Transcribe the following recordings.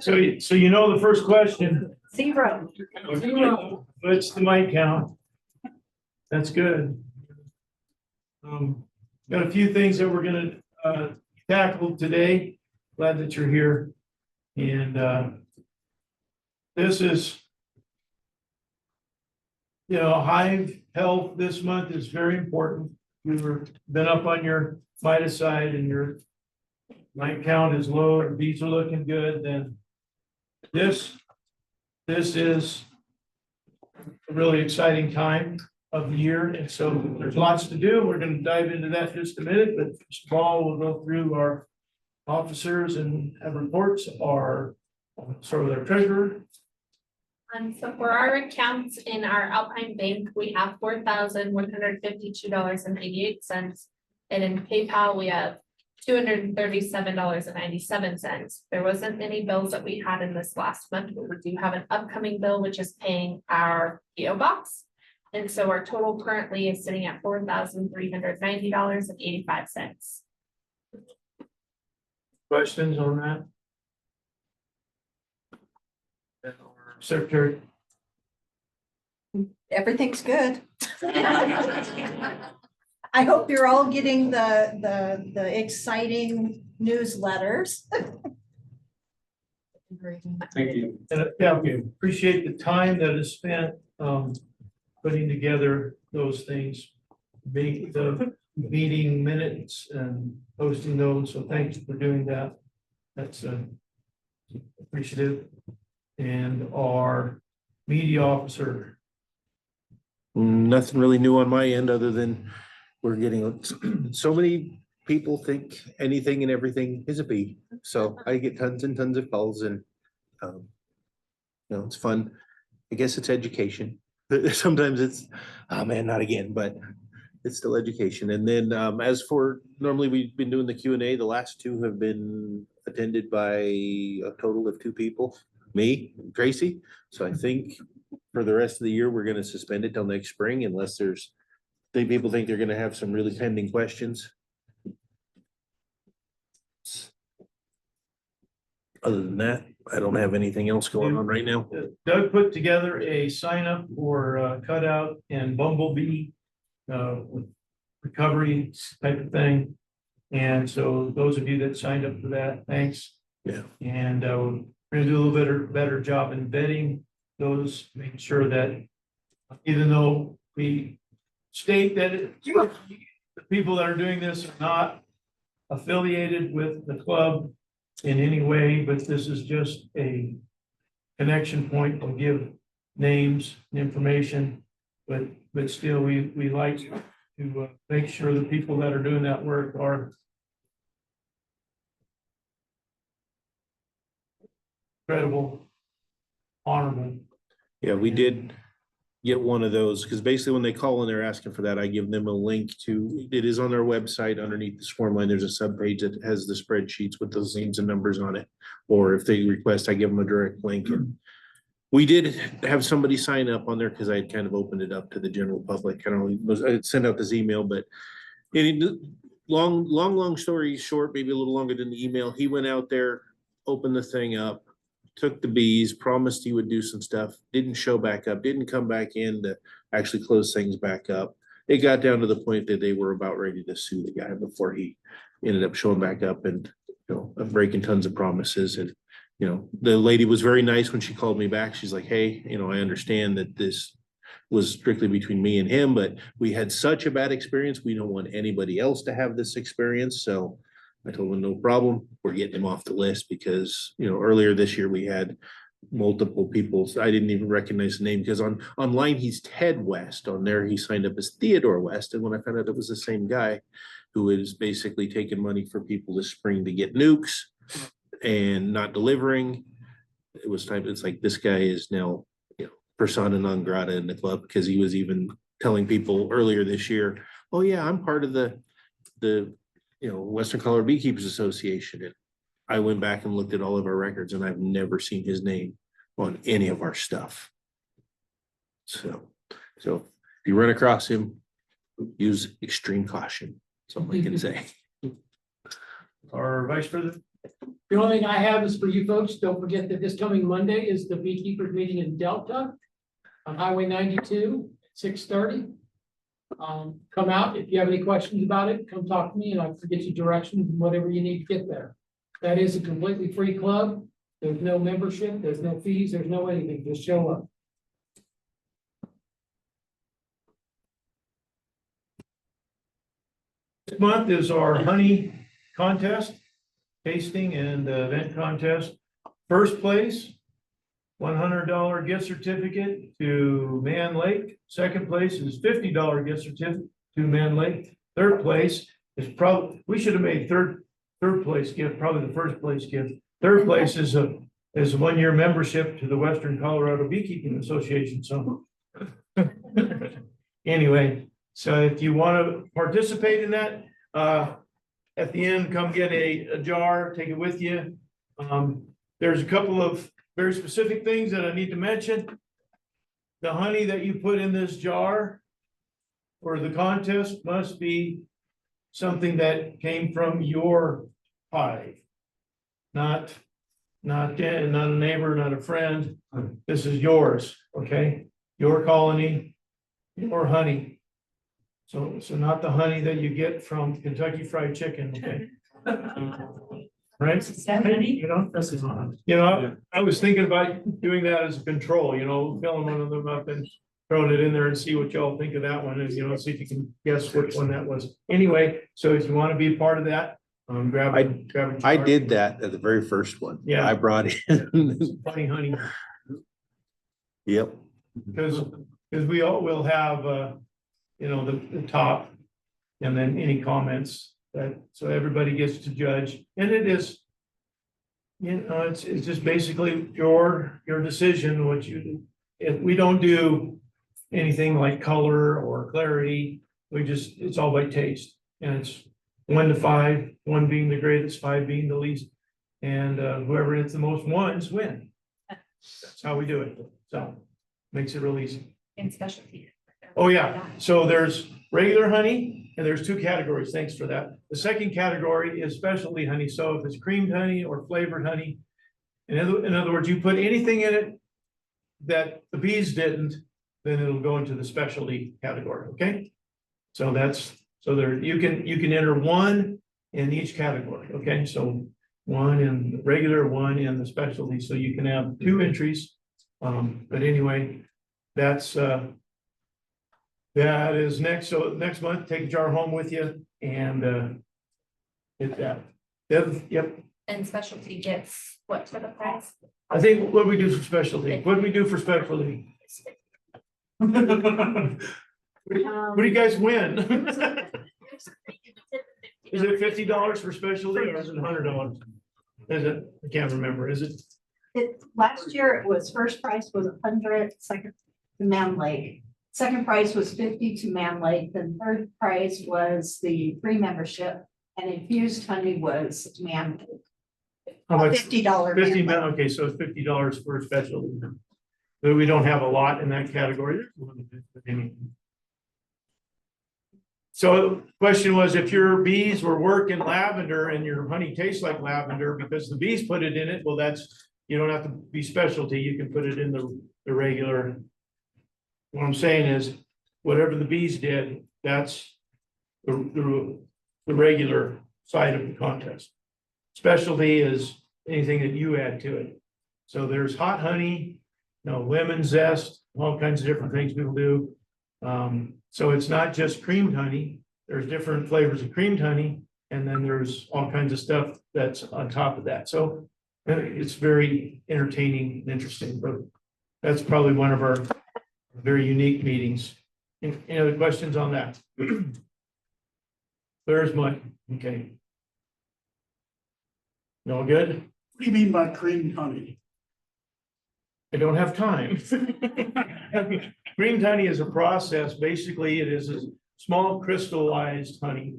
So you know the first question. 0. What's the mic count? That's good. Got a few things that we're gonna tackle today. Glad that you're here. And this is, hive health this month is very important. We've been up on your Midas side and your mic count is low and bees are looking good, then this is a really exciting time of the year. And so there's lots to do. We're going to dive into that in just a minute, but first of all, we'll go through our officers and have reports. Our start with our treasurer. So for our accounts in our Alpine Bank, we have $4,152.98. And in PayPal, we have $237.97. There wasn't any bills that we had in this last month, but we do have an upcoming bill, which is paying our PO box. And so our total currently is sitting at $4,390.85. Questions on that? Secretary. Everything's good. I hope you're all getting the exciting newsletters. Thank you. And yeah, we appreciate the time that is spent putting together those things, make the meeting minutes and posting those. So thanks for doing that. That's appreciative. And our media officer. Nothing really new on my end, other than we're getting so many people think anything and everything is a bee. So I get tons and tons of calls, and it's fun. I guess it's education. Sometimes it's, oh man, not again, but it's still education. And then as for normally we've been doing the Q&A, the last two have been attended by a total of 2 people, me and Tracy. So I think for the rest of the year, we're going to suspend it till next spring unless people think they're going to have some really pending questions. Other than that, I don't have anything else going on right now. Doug put together a sign up for cutout and bumblebee recovery type of thing. And so those of you that signed up for that, thanks. Yeah. And we're gonna do a little better job in vetting those, making sure that even though we state that the people that are doing this are not affiliated with the club in any way, but this is just a connection point to give names and information. But still, we like to make sure the people that are doing that work are credible, honorable. Yeah, we did get one of those, because basically when they call and they're asking for that, I give them a link to, it is on their website underneath the swarm line. There's a subpage that has the spreadsheets with those names and numbers on it. Or if they request, I give them a direct link. And we did have somebody sign up on there because I had kind of opened it up to the general public. I had sent out this email, but long story short, maybe a little longer than the email. He went out there, opened the thing up, took the bees, promised he would do some stuff, didn't show back up, didn't come back in to actually close things back up. It got down to the point that they were about ready to sue the guy before he ended up showing back up and, breaking tons of promises. And, the lady was very nice when she called me back. She's like, hey, I understand that this was strictly between me and him, but we had such a bad experience. We don't want anybody else to have this experience. So I told him, no problem. We're getting him off the list because, earlier this year we had multiple people. I didn't even recognize the name because online he's Ted West. On there he signed up as Theodore West. And when I found out it was the same guy who is basically taking money for people this spring to get nukes and not delivering, it was time. It's like this guy is now, persona non grata in the club, because he was even telling people earlier this year, oh yeah, I'm part of the Western Colorado Beekeepers Association. And I went back and looked at all of our records and I've never seen his name on any of our stuff. So if you run across him, use extreme caution. That's all I can say. Our vice president. The only thing I have is for you folks, don't forget that this coming Monday is the beekeepers meeting in Delta on Highway 92, 6:30. Come out. If you have any questions about it, come talk to me and I'll get you directions and whatever you need to get there. That is a completely free club. There's no membership, there's no fees, there's no anything. Just show up. This month is our honey contest, tasting and event contest. First place, $100 gift certificate to Man Lake. Second place is $50 gift certificate to Man Lake. Third place is probably, we should have made third place gift, probably the first place gift. Third place is a 1-year membership to the Western Colorado Beekeeping Association, so. Anyway, so if you want to participate in that, at the end, come get a jar, take it with you. There's a couple of very specific things that I need to mention. The honey that you put in this jar for the contest must be something that came from your hive. Not a neighbor, not a friend. This is yours, okay? Your colony, your honey. So not the honey that you get from Kentucky Fried Chicken, okay? Right? You know, I was thinking about doing that as a control, filling one of them up and throwing it in there and see what y'all think of that one, and, see if you can guess which one that was. Anyway, so if you want to be a part of that, grab a I jar. did that at the very first one. Yeah. I brought in. Funny honey, Yep. because we all will have, the top, and then any comments that, so everybody gets to judge, and it is, it's just basically your decision, what you do. If we don't do anything like color or clarity, it's all by taste, and it's 1 to 5, 1 being the greatest, 5 being the least, and whoever hits the most ones win. That's how we do it, so makes it real easy. In specialty. Oh, yeah, so there's regular honey, and there's 2 categories, thanks for that. The second category is specialty honey, so if it's creamed honey or flavored honey, in other words, you put anything in it that the bees didn't, then it'll go into the specialty category, okay? So there, you can enter 1 in each category, okay? So 1 in regular, 1 in the specialty, so you can have 2 entries. But anyway, that is next, so next month, take a jar home with you and hit that. Yep, And specialty gets what for the price? I think what we do for specialty, what do we do for specialty? What do you guys win? Is it $50 for specialty or is it $100? Is it? I can't remember, is it? Last year it was, first prize was 100, second to Man Lake. Second prize was 50 to Man Lake, then third prize was the free membership, and infused honey was Man Lake. How much? $50. 50, Man Lake. okay, so it's $50 for a specialty. But we don't have a lot in that category. So question was, if your bees were working lavender and your honey tastes like lavender because the bees put it in it, well, you don't have to be specialty, you can put it in the regular. What I'm saying is, whatever the bees did, that's the regular side of the contest. Specialty is anything that you add to it. So there's hot honey, lemon zest, all kinds of different things people do. So it's not just creamed honey. There's different flavors of creamed honey, and then there's all kinds of stuff that's on top of that. So it's very entertaining and interesting, but that's probably one of our very unique meetings. Any other questions on that? There's Mike. Okay. No good? What do you mean by cream honey? I don't have time. Creamed honey is a process. Basically, it is a small crystallized honey.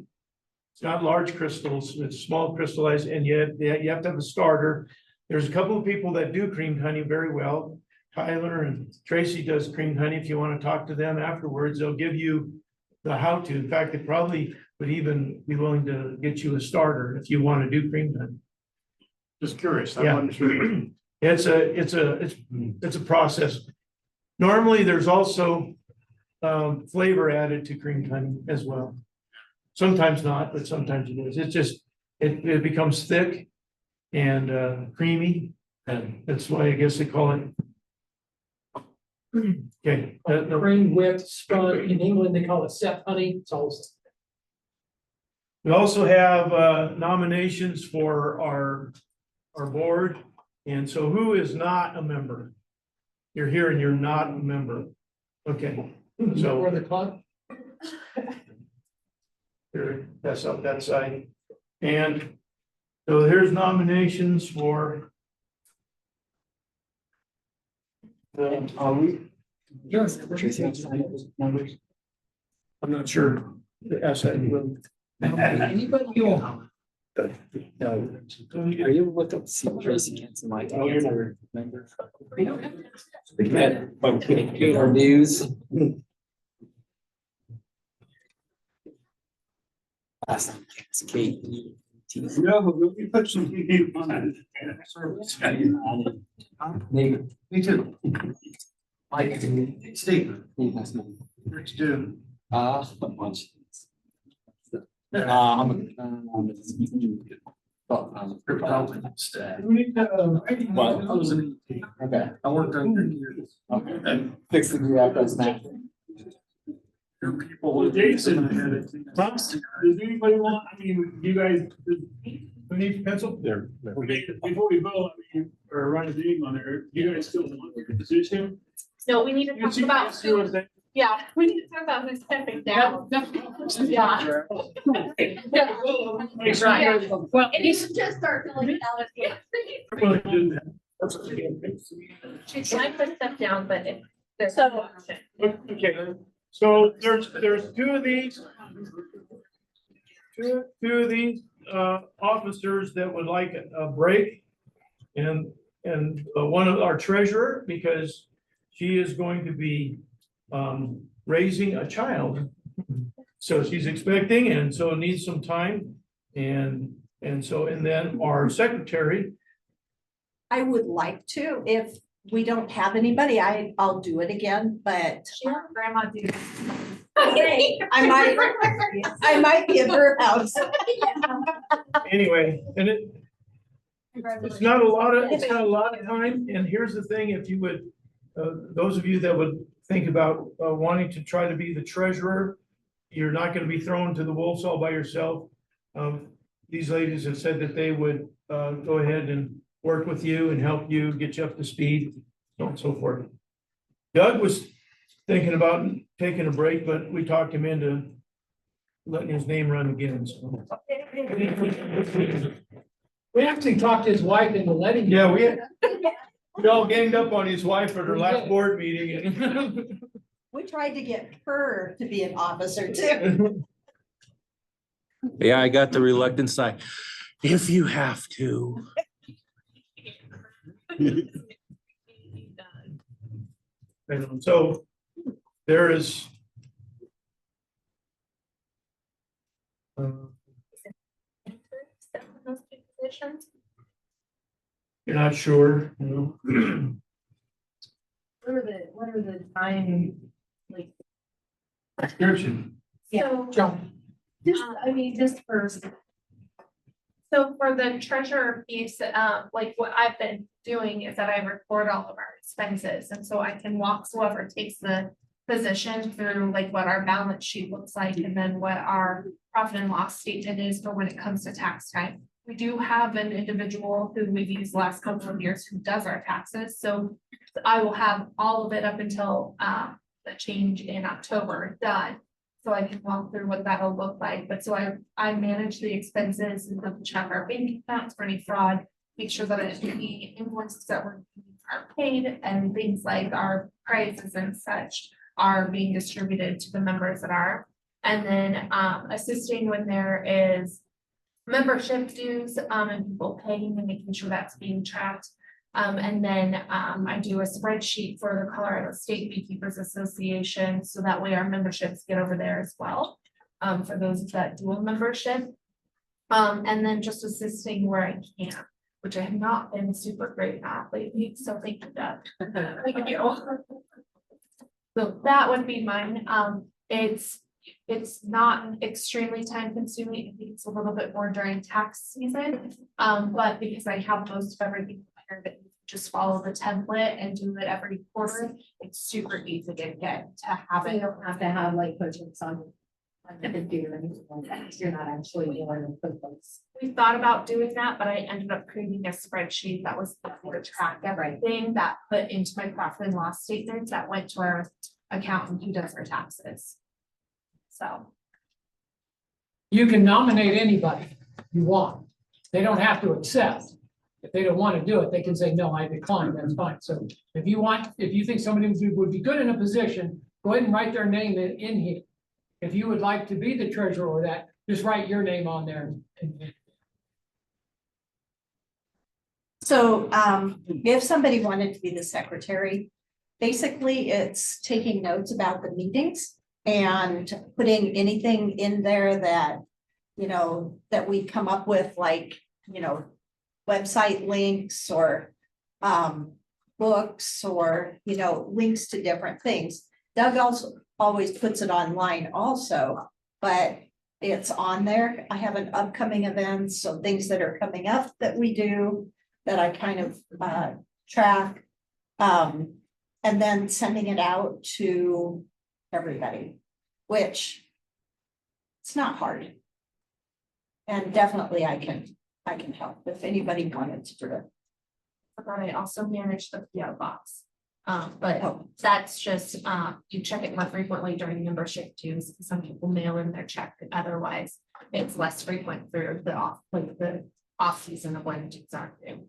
It's not large crystals, it's small crystallized, and you have to have a starter. There's a couple of people that do creamed honey very well. Tyler and Tracy does creamed honey. If you want to talk to them afterwards, they'll give you the how-to. In fact, they probably would even be willing to get you a starter if you want to do creamed honey. Just curious. I Yeah. wasn't sure. It's a process. Normally, there's also flavor added to cream honey as well. Sometimes not, but sometimes it is. It's just, it becomes thick and creamy, and that's why I guess they call it. Okay, Cream whipped, spun, in England, they call it sep honey, it's all. we also have nominations for our board, and so who is not a member? You're here and you're not a member. Okay, so For the club, here, that's up that side. And so here's nominations for Are we? yes. I'm not sure. The SID will. Anybody you want. No. Are you able to see Tracy Hanson, my member? We don't have. Okay, our news. Last time, it's Kate. No, but we put some people on it. Maybe. Me too. Mike. Steve, That's me. what you doing? A bunch. I'm. Okay. I worked on 30 years. Okay. Fix the new apples now. Well, Jason, does anybody want, I mean, you guys, Who needs pencil? There. before we vote, I mean, or run a name on there, you guys still want your position? No, we need to talk about, See what I'm saying? yeah, we need to talk about who's stepping down. Yeah. Make sure I have it. Well, And you should just start filling it out again. Well, do that. She's trying to step down, but if there's. So- no option. Okay, so there's two of these. Two of these officers that would like a break. And one of our treasurer, because she is going to be raising a child. So she's expecting and so needs some time. And then our secretary, I would like to, if we don't have anybody, I'll do it again, but. She and grandma do. I might be a burnout. anyway, and it's not a lot of time, and here's the thing, if you would, those of you that would think about wanting to try to be the treasurer, you're not gonna be thrown to the wolves all by yourself. These ladies have said that they would go ahead and work with you and help you get you up to speed, so on and so forth. Doug was thinking about taking a break, but we talked him into letting his name run again, so. we actually talked to his wife into letting. Yeah, we all ganged up on his wife at her last board meeting. And We tried to get her to be an officer too. Yeah, I got the reluctant side. If you have to. And so there is. Those two positions. You're not sure, you know. What are the time, like, Description. So, John, just first. so for the treasurer piece, like what I've been doing is that I record all of our expenses, and so I can walk whoever takes the position through like what our balance sheet looks like, and then what our profit and loss statement is for when it comes to tax time. We do have an individual who we've used the last couple of years who does our taxes, so I will have all of it up until the change in October done. So I can walk through what that'll look like, but so I manage the expenses and double check our bank accounts for any fraud. Make sure that any invoices that are paid and things like our prices and such are being distributed to the members that are. And then assisting when there is membership dues and people paying and making sure that's being tracked. And then I do a spreadsheet for the Colorado State Beekeepers Association, so that way our memberships get over there as well, for those that do a membership. And then just assisting where I can. which I have not been super great at lately, so thank you, Deb. Thank you. So that would be mine. It's not extremely time consuming. I think it's a little bit more during tax season. But because I have most of everything prepared, that you just follow the template and do it every quarter, it's super easy to get to have So you it. don't have to have like budgets on the computer or anything like that. You're not actually doing the QuickBooks. We thought about doing that, but I ended up creating a spreadsheet that was to track everything that put into my profit and loss statements that went to our accountant who does our taxes. So. You can nominate anybody you want. They don't have to accept. If they don't want to do it, they can say, no, I decline, that's fine. So if you think somebody would be good in a position, go ahead and write their name in here. If you would like to be the treasurer or that, just write your name on there. So if somebody wanted to be the secretary, basically it's taking notes about the meetings and putting anything in there that, you know, that we come up with, like, you know, website links or books or, you know, links to different things. Doug also always puts it online also, but it's on there. I have an upcoming events, so things that are coming up that we do that I kind of track. And then sending it out to everybody, which it's not hard. And definitely I can help if anybody wanted to do it. But I also manage the PO box. But that's just, you check it more frequently during membership dues. Some people mail in their check, otherwise it's less frequent through the off season of when dues aren't due.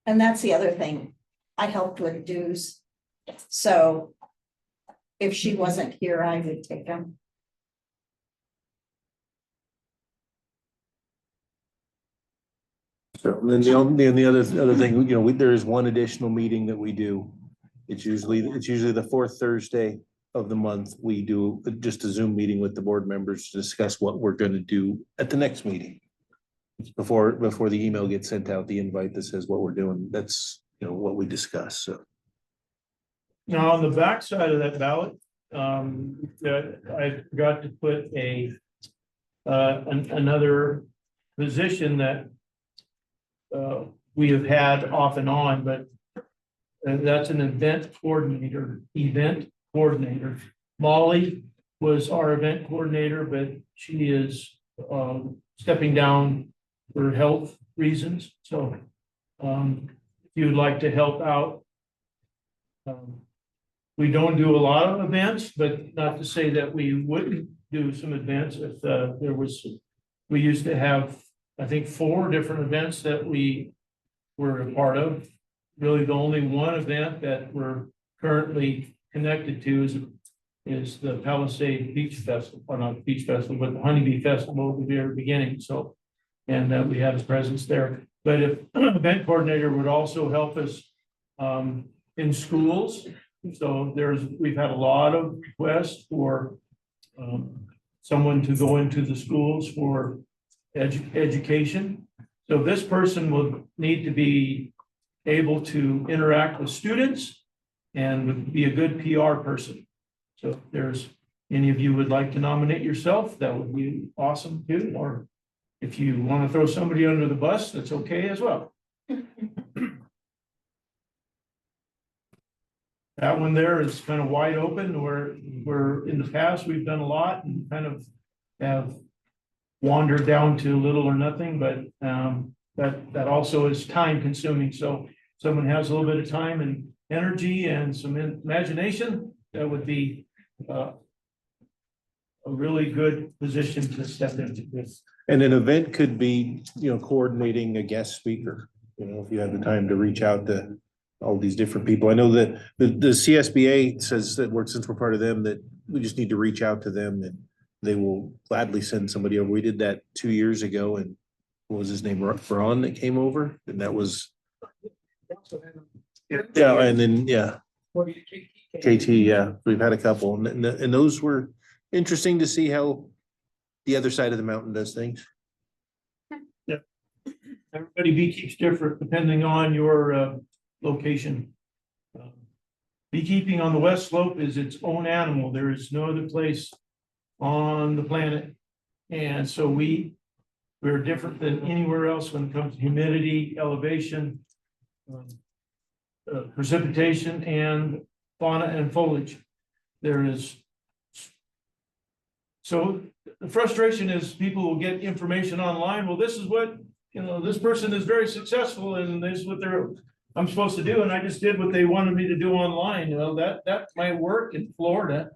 And that's the other thing. I helped with dues. So if she wasn't here, I would take them. So then the other thing, you know, there is one additional meeting that we do. It's usually the fourth Thursday of the month. We do just a Zoom meeting with the board members to discuss what we're gonna do at the next meeting. It's before the email gets sent out, the invite that says what we're doing. That's, you know, what we discuss, so. Now, on the back side of that ballot, I forgot to put another position that we have had off and on, but that's an event coordinator. Molly was our event coordinator, but she is stepping down for health reasons. So if you would like to help out, we don't do a lot of events, but not to say that we wouldn't do some events. If we used to have, I think, 4 different events that we were a part of. Really, the only one event that we're currently connected to is the Palisade Beach Festival, or not Beach Festival, but the Honeybee Festival at the very beginning. So, and we have a presence there. But if event coordinator would also help us in schools. So we've had a lot of requests for someone to go into the schools for education. So this person will need to be able to interact with students and would be a good PR person. So if there's any of you would like to nominate yourself, that would be awesome too. Or if you want to throw somebody under the bus, that's okay as well. That one there is kind of wide open, where in the past, we've done a lot and kind of have wandered down to little or nothing, but that also is time consuming. So someone has a little bit of time and energy and some imagination, that would be a really good position to step into this. And an event could be, you know, coordinating a guest speaker, you know, if you have the time to reach out to all these different people. I know that the CSBA says that since we're part of them, that we just need to reach out to them and they will gladly send somebody over. We did that 2 years ago, and what was his name? Ron that came over, and that was, yeah, and then, yeah, KT, yeah, we've had a couple, and those were interesting to see how the other side of the mountain does things. everybody beekeeps different depending on your location. Beekeeping on the west slope is its own animal. There is no other place on the planet. And so we're different than anywhere else when it comes to humidity, elevation, precipitation, and fauna and foliage. There is. So the frustration is people will get information online. Well, this is what, this person is very successful and this is what I'm supposed to do. And I just did what they wanted me to do online. That might work in Florida,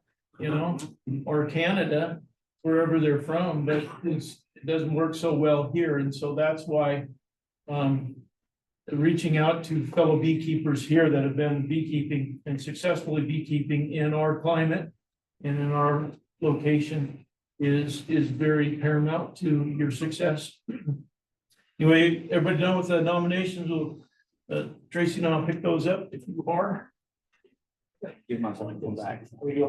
or Canada, wherever they're from, but it doesn't work so well here. And so that's why reaching out to fellow beekeepers here that have been beekeeping and successfully beekeeping in our climate and in our location is very paramount to your success. Anyway, everybody done with the nominations? Tracy and I'll pick those up if you are. Give my phone go back. Oh, you are.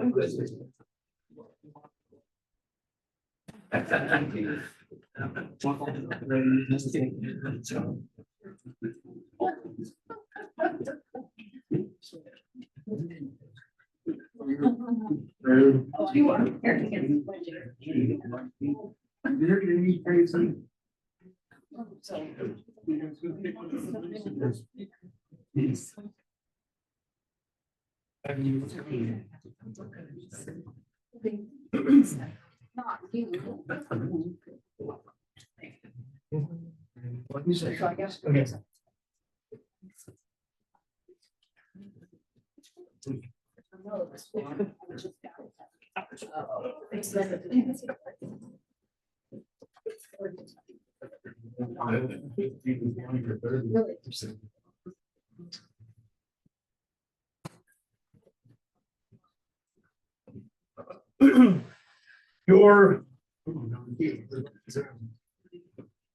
Not you. What do you say? So I guess. Okay.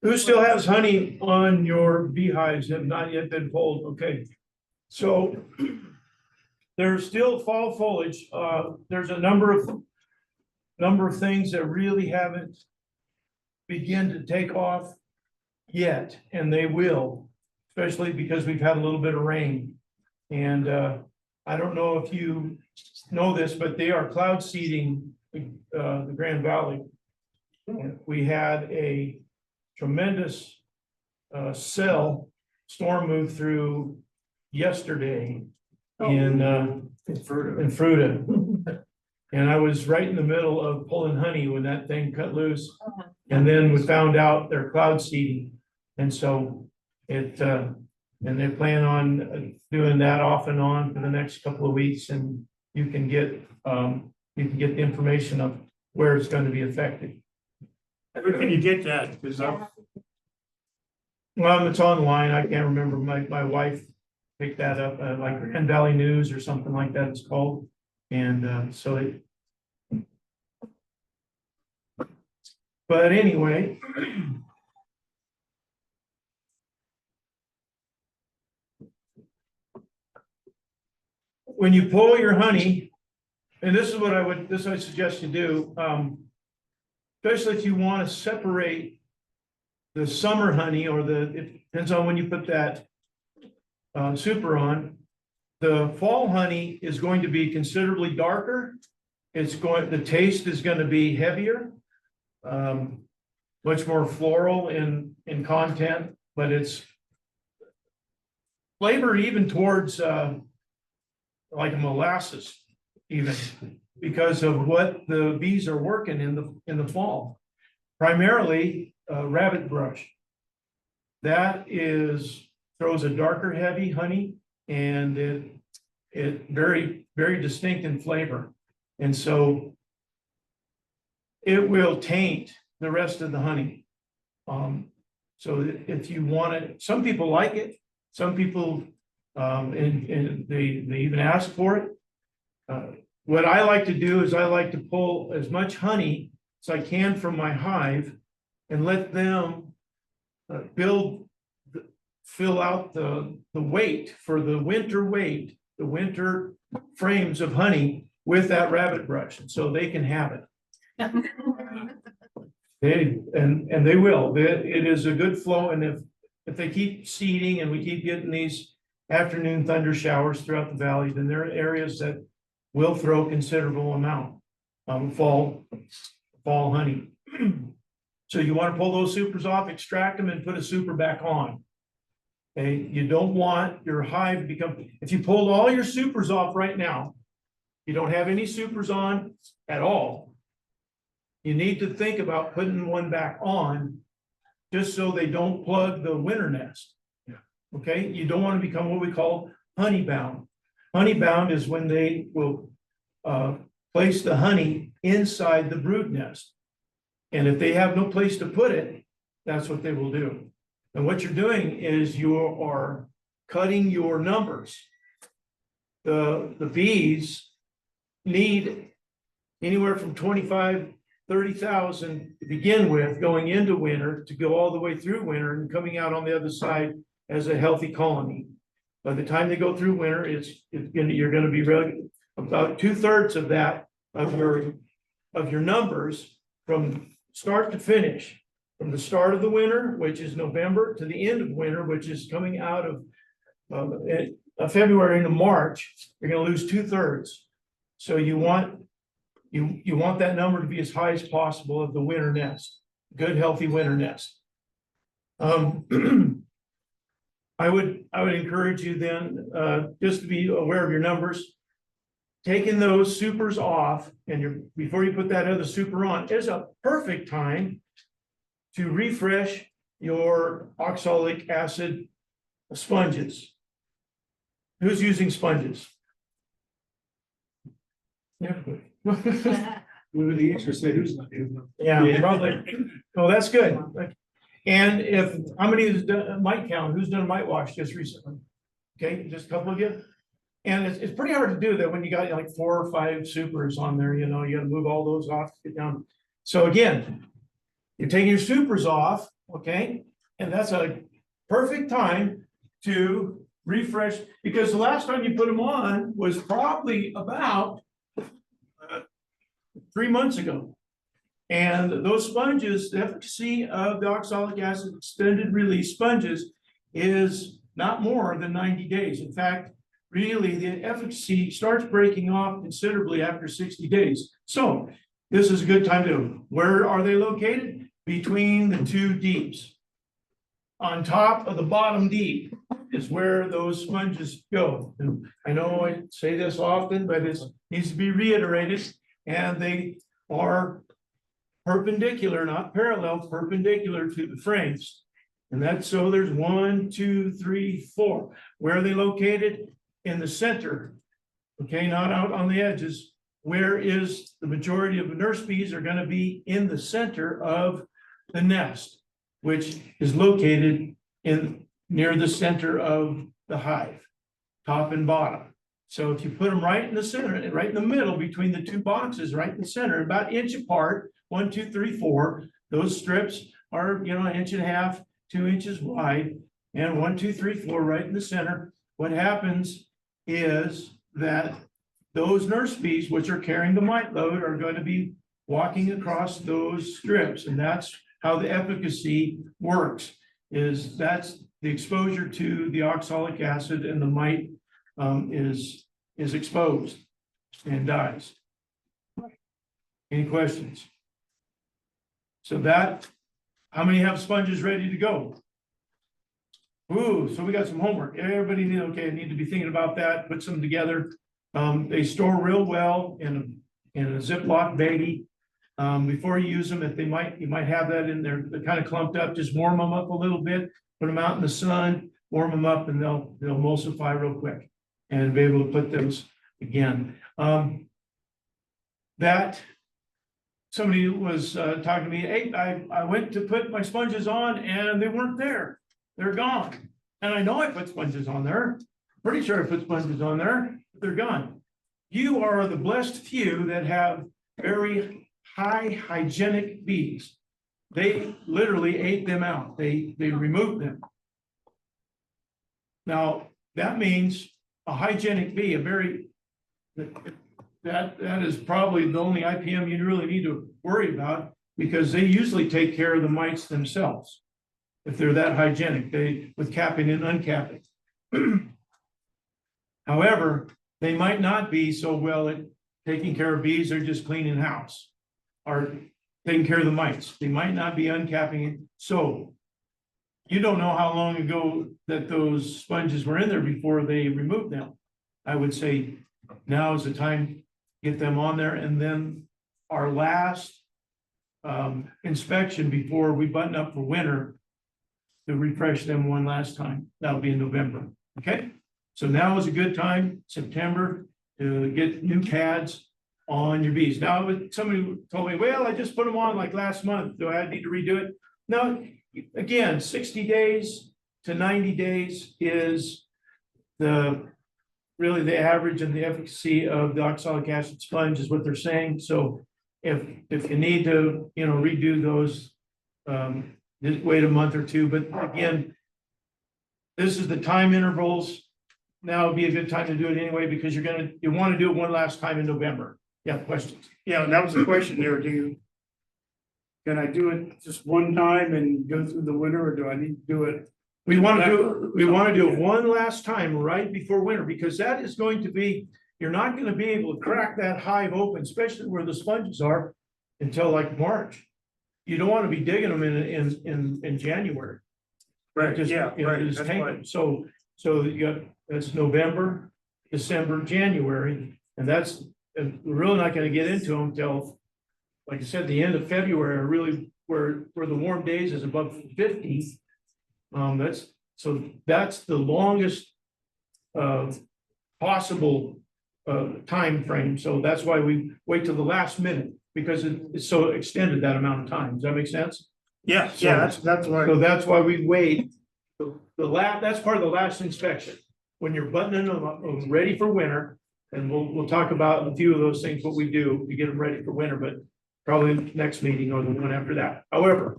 Who still has honey on your beehives have not yet been pulled? Okay, so there's still fall foliage. There's a number of things that really haven't begin to take off yet, and they will, especially because we've had a little bit of rain. And I don't know if you know this, but they are cloud seeding the Grand Valley. We had a tremendous storm move through yesterday in Fruta. And I was right in the middle of pulling honey when that thing cut loose. And then we found out they're cloud seeding. And so and they plan on doing that off and on for the next couple of weeks. And you can get the information of where it's going to be affected. Where can you get that? Because It's online. I can't remember. My wife picked that up, like Grand Valley News or something like that it's called. And but anyway. When you pull your honey, and this is what I suggest you do, especially if you want to separate the summer honey it depends on when you put that super on. The fall honey is going to be considerably darker. The taste is going to be heavier, much more floral in content, but it's flavored even towards like a molasses, even because of what the bees are working in the fall. Primarily rabbit brush. That throws a darker, heavy honey, and it very, very distinct in flavor. And so it will taint the rest of the honey. So if you want it, some people like it, some people, and they even ask for it. What I like to do is I like to pull as much honey as I can from my hive and let them fill out the weight for the winter frames of honey with that rabbit brush, and so they can have it. They will. It is a good flow, and if if they keep seeding and we keep getting these afternoon thunder showers throughout the valley, then there are areas that will throw considerable amount of fall honey. So you want to pull those supers off, extract them and put a super back on. Okay, you don't want your hive to become, if you pulled all your supers off right now, you don't have any supers on at all. You need to think about putting one back on just so they don't plug the winter nest. Okay, you don't want to become what we call honey bound. Honey bound is when they will place the honey inside the brood nest. And if they have no place to put it, that's what they will do. And what you're doing is you are cutting your numbers. The bees need anywhere from 25,000-30,000 to begin with, going into winter, to go all the way through winter and coming out on the other side as a healthy colony. By the time they go through winter, you're gonna be about 2/3 of that, of your numbers from start to finish. From the start of the winter, which is November, to the end of winter, which is coming out of February into March, you're gonna lose 2/3. So you want that number to be as high as possible of the winter nest, good, healthy winter nest. I would encourage you then, just to be aware of your numbers. Taking those supers off and before you put that other super on is a perfect time to refresh your oxalic acid sponges. Who's using sponges? Yeah. With the answer, say who's not using them. Yeah, probably. Oh, that's good. And how many has done a mite count? Who's done a mite wash just recently? Okay, just a couple of you. And it's pretty hard to do that when you got like 4 or 5 supers on there, you gotta move all those off to get down. So again, you're taking your supers off, okay? And that's a perfect time to refresh, because the last time you put them on was probably about 3 months ago. And those sponges, the efficacy of the oxalic acid extended release sponges is not more than 90 days. In fact, really the efficacy starts breaking off considerably after 60 days. So this is a good time to, where are they located? Between the 2 deeps. On top of the bottom deep is where those sponges go. And I know I say this often, but it needs to be reiterated. And they are perpendicular, not parallel, perpendicular to the frames. And that's, so there's 1, 2, 3, 4. Where are they located? In the center. Okay, not out on the edges. Where is the majority of the nurse bees are going to be? In the center of the nest, which is located near the center of the hive, top and bottom. So if you put them right in the center, right in the middle between the 2 boxes, right in the center, about an inch apart, 1, 2, 3, 4, those strips are, 1.5 inches, 2 inches wide, and 1, 2, 3, 4 right in the center. What happens is that those nurse bees, which are carrying the mite load, are going to be walking across those strips, and that's how the efficacy works. That's the exposure to the oxalic acid, and the mite is exposed and dies. Any questions? So how many have sponges ready to go? Ooh, so we got some homework. Everybody need to be thinking about that, put some together. They store real well in a Ziploc baggie. Before you use them, you might have that in there, they're kind of clumped up, just warm them up a little bit, put them out in the sun, warm them up, and they'll emulsify real quick and be able to put those again. Somebody was talking to me, hey, I went to put my sponges on and they weren't there. They're gone. And I know I put sponges on there. Pretty sure I put sponges on there, but they're gone. You are the blessed few that have very high hygienic bees. They literally ate them out. They removed them. Now, that means a hygienic bee, that is probably the only IPM you really need to worry about, because they usually take care of the mites themselves. if they're that hygienic, with capping and uncapping. However, they might not be so well at taking care of bees or just cleaning house. Or taking care of the mites. They might not be uncapping it. So you don't know how long ago that those sponges were in there before they removed them. I would say now is the time, get them on there, and then our last inspection before we button up for winter to refresh them one last time. That'll be in November, okay? So now is a good time, September, to get new pads on your bees. Now, somebody told me, well, I just put them on like last month. Do I need to redo it? No, again, 60 days to 90 days is really the average and the efficacy of the oxalic acid sponge is what they're saying. So if you need to, redo those, just wait a month or two. But again, this is the time intervals. Now would be a good time to do it anyway, because you want to do it one last time in November. Yeah, questions? Yeah, that was the question there. Can I do it just one time and go through the winter, or do I need to do it? We want to do it one last time right before winter, because that is going to be, you're not going to be able to crack that hive open, especially where the sponges are, until like March. You don't want to be digging them in January. Right, Just, yeah, right. just That's tank why. them. So you got, that's November, December, January, and and we're really not going to get into them till, like I said, the end of February, are really where the warm days is above 50. That's the longest possible time frame. So that's why we wait till the last minute, because it's so extended that amount of time. Does that make sense? Yeah, that's why. So that's why we wait. That's part of the last inspection, when you're buttoning them up, ready for winter. And we'll talk about a few of those things, what we do to get them ready for winter, but probably next meeting or the one after that. However,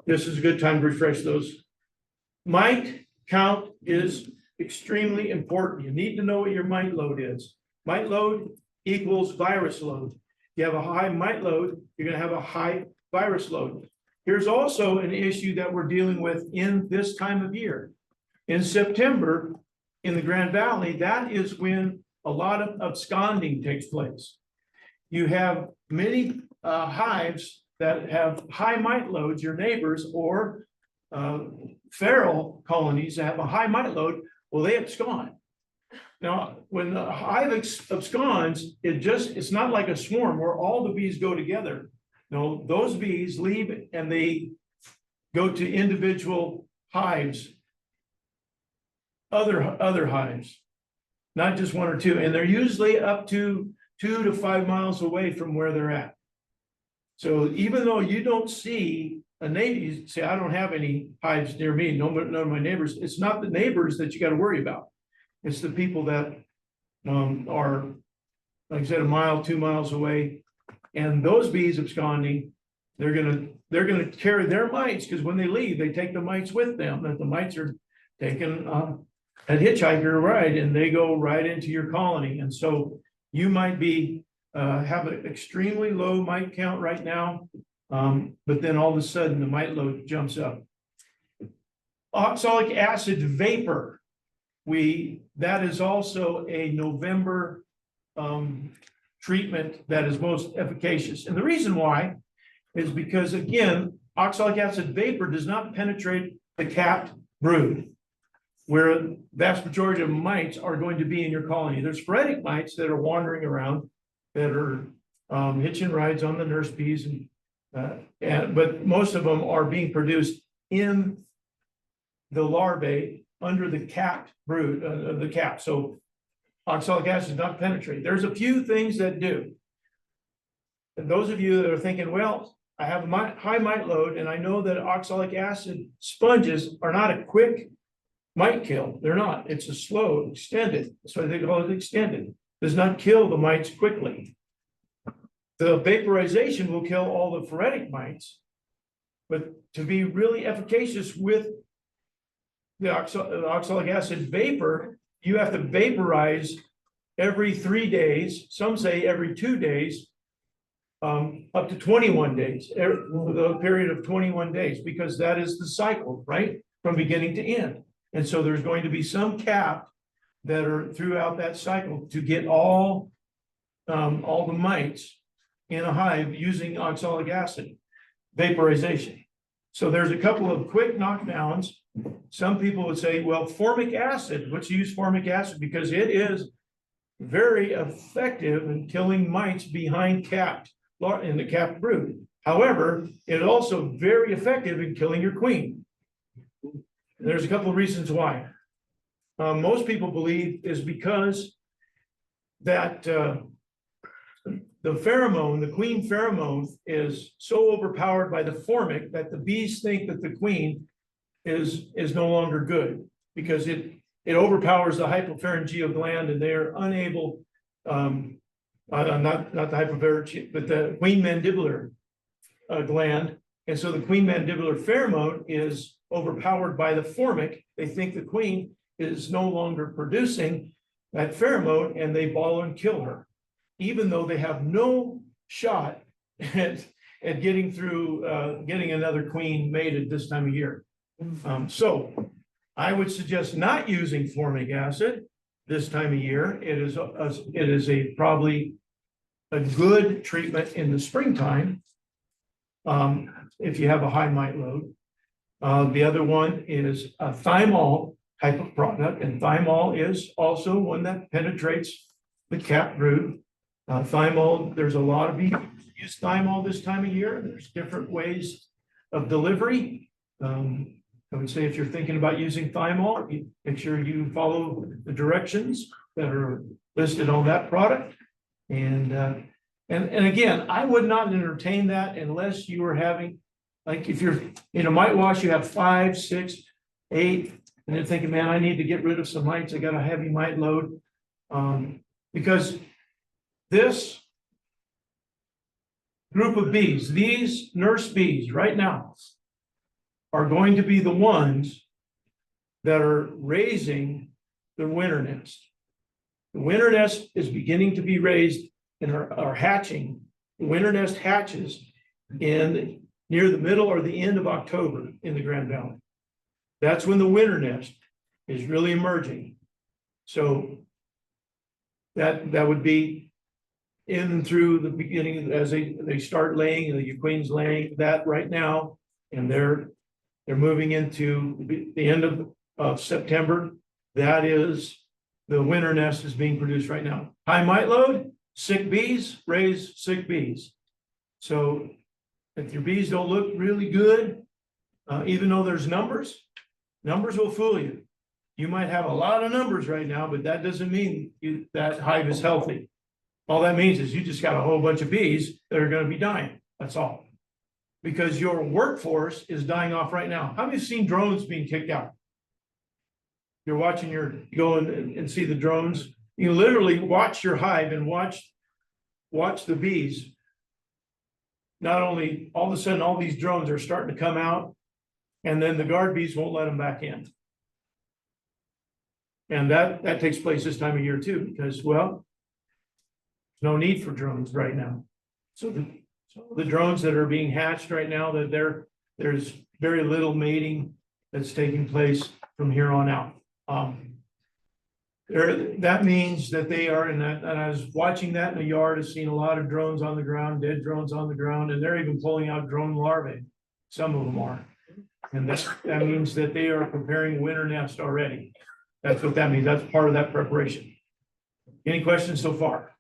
this is a good time to refresh those. Mite count is extremely important. You need to know what your mite load is. Mite load equals virus load. You have a high mite load, you're gonna have a high virus load. Here's also an issue that we're dealing with in this time of year. In September, in the Grand Valley, that is when a lot of absconding takes place. You have many hives that have high mite loads, your neighbors, or feral colonies that have a high mite load, well, they abscond. Now, when the hive absconds, it's not like a swarm where all the bees go together. No, those bees leave and they go to individual hives, other hives, not just one or two, and they're usually up to 2 to 5 miles away from where they're at. So even though you don't see a neighbor, you say, I don't have any hives near me, none of my neighbors, it's not the neighbors that you got to worry about. It's the people that are, like I said, 1 mile, 2 miles away. And those bees absconding, they're gonna carry their mites, because when they leave, they take the mites with them, that the mites are taking a hitchhiker ride, and they go right into your colony. And so you might have an extremely low mite count right now, but then all of a sudden the mite load jumps up. Oxalic acid vapor, that is also a November treatment that is most efficacious. And the reason why is because, again, oxalic acid vapor does not penetrate the capped brood, where vast majority of mites are going to be in your colony. There's phoretic mites that are wandering around, that are hitching rides on the nurse bees, but most of them are being produced in the larvae under the capped brood, the cap. So oxalic acid does not penetrate. There's a few things that do. And those of you that are thinking, well, I have a high mite load, and I know that oxalic acid sponges are not a quick mite kill. They're not. It's a slow, extended. That's why they call it extended. Does not kill the mites quickly. The vaporization will kill all the phoretic mites, but to be really efficacious with the oxalic acid vapor, you have to vaporize every 3 days. Some say every 2 days. up to 21 days, the period of 21 days, because that is the cycle, right? From beginning to end. And so there's going to be some cap that are throughout that cycle to get all the mites in a hive using oxalic acid vaporization. So there's a couple of quick knockdowns. Some people would say, well, formic acid, let's use formic acid because it is very effective in killing mites behind capped in the capped brood. However, it is also very effective in killing your queen. There's a couple of reasons why. Most people believe is because that the pheromone, the queen pheromone, is so overpowered by the formic that the bees think that the queen is no longer good because it overpowers the hypopharyngeal gland and they are unable, not the hypopharyngeal, but the queen mandibular gland. And so the queen mandibular pheromone is overpowered by the formic. They think the queen is no longer producing that pheromone and they ball and kill her, even though they have no shot at getting through, getting another queen made at this time of year. So I would suggest not using formic acid this time of year. It is probably a good treatment in the springtime if you have a high mite load. The other one is a thymol type of product, and thymol is also one that penetrates the capped brood. Thymol, there's a lot of bees use thymol this time of year. There's different ways of delivery. I would say if you're thinking about using thymol, make sure you follow the directions that are listed on that product. And again, I would not entertain that unless you are having, like if you're in a mite wash, you have 5, 6, 8, and they're thinking, man, I need to get rid of some mites. I got a heavy mite load. Because this group of bees, these nurse bees right now, are going to be the ones that are raising the winter nest. The winter nest is beginning to be raised and are hatching. The winter nest hatches in near the middle or the end of October in the Grand Valley. That's when the winter nest is really emerging. So that would be in and through the beginning as they start laying, and the queen's laying that right now, and they're moving into the end of September. That is, the winter nest is being produced right now. High mite load, sick bees raise sick bees. So if your bees don't look really good, even though there's numbers will fool you. You might have a lot of numbers right now, but that doesn't mean that hive is healthy. All that means is you just got a whole bunch of bees that are going to be dying. That's all. Because your workforce is dying off right now. How many have seen drones being kicked out? You're watching you go and see the drones. You literally watch your hive and watch the bees. Not only all of a sudden, all these drones are starting to come out, and then the guard bees won't let them back in. And that takes place this time of year too, because, well, there's no need for drones right now. So the drones that are being hatched right now, there's very little mating that's taking place from here on out. That means that they are in that, and I was watching that in the yard, I've seen a lot of drones on the ground, dead drones on the ground, and they're even pulling out drone larvae. Some of them are. And that means that they are preparing winter nest already. That's what that means. That's part of that preparation. Any questions so far?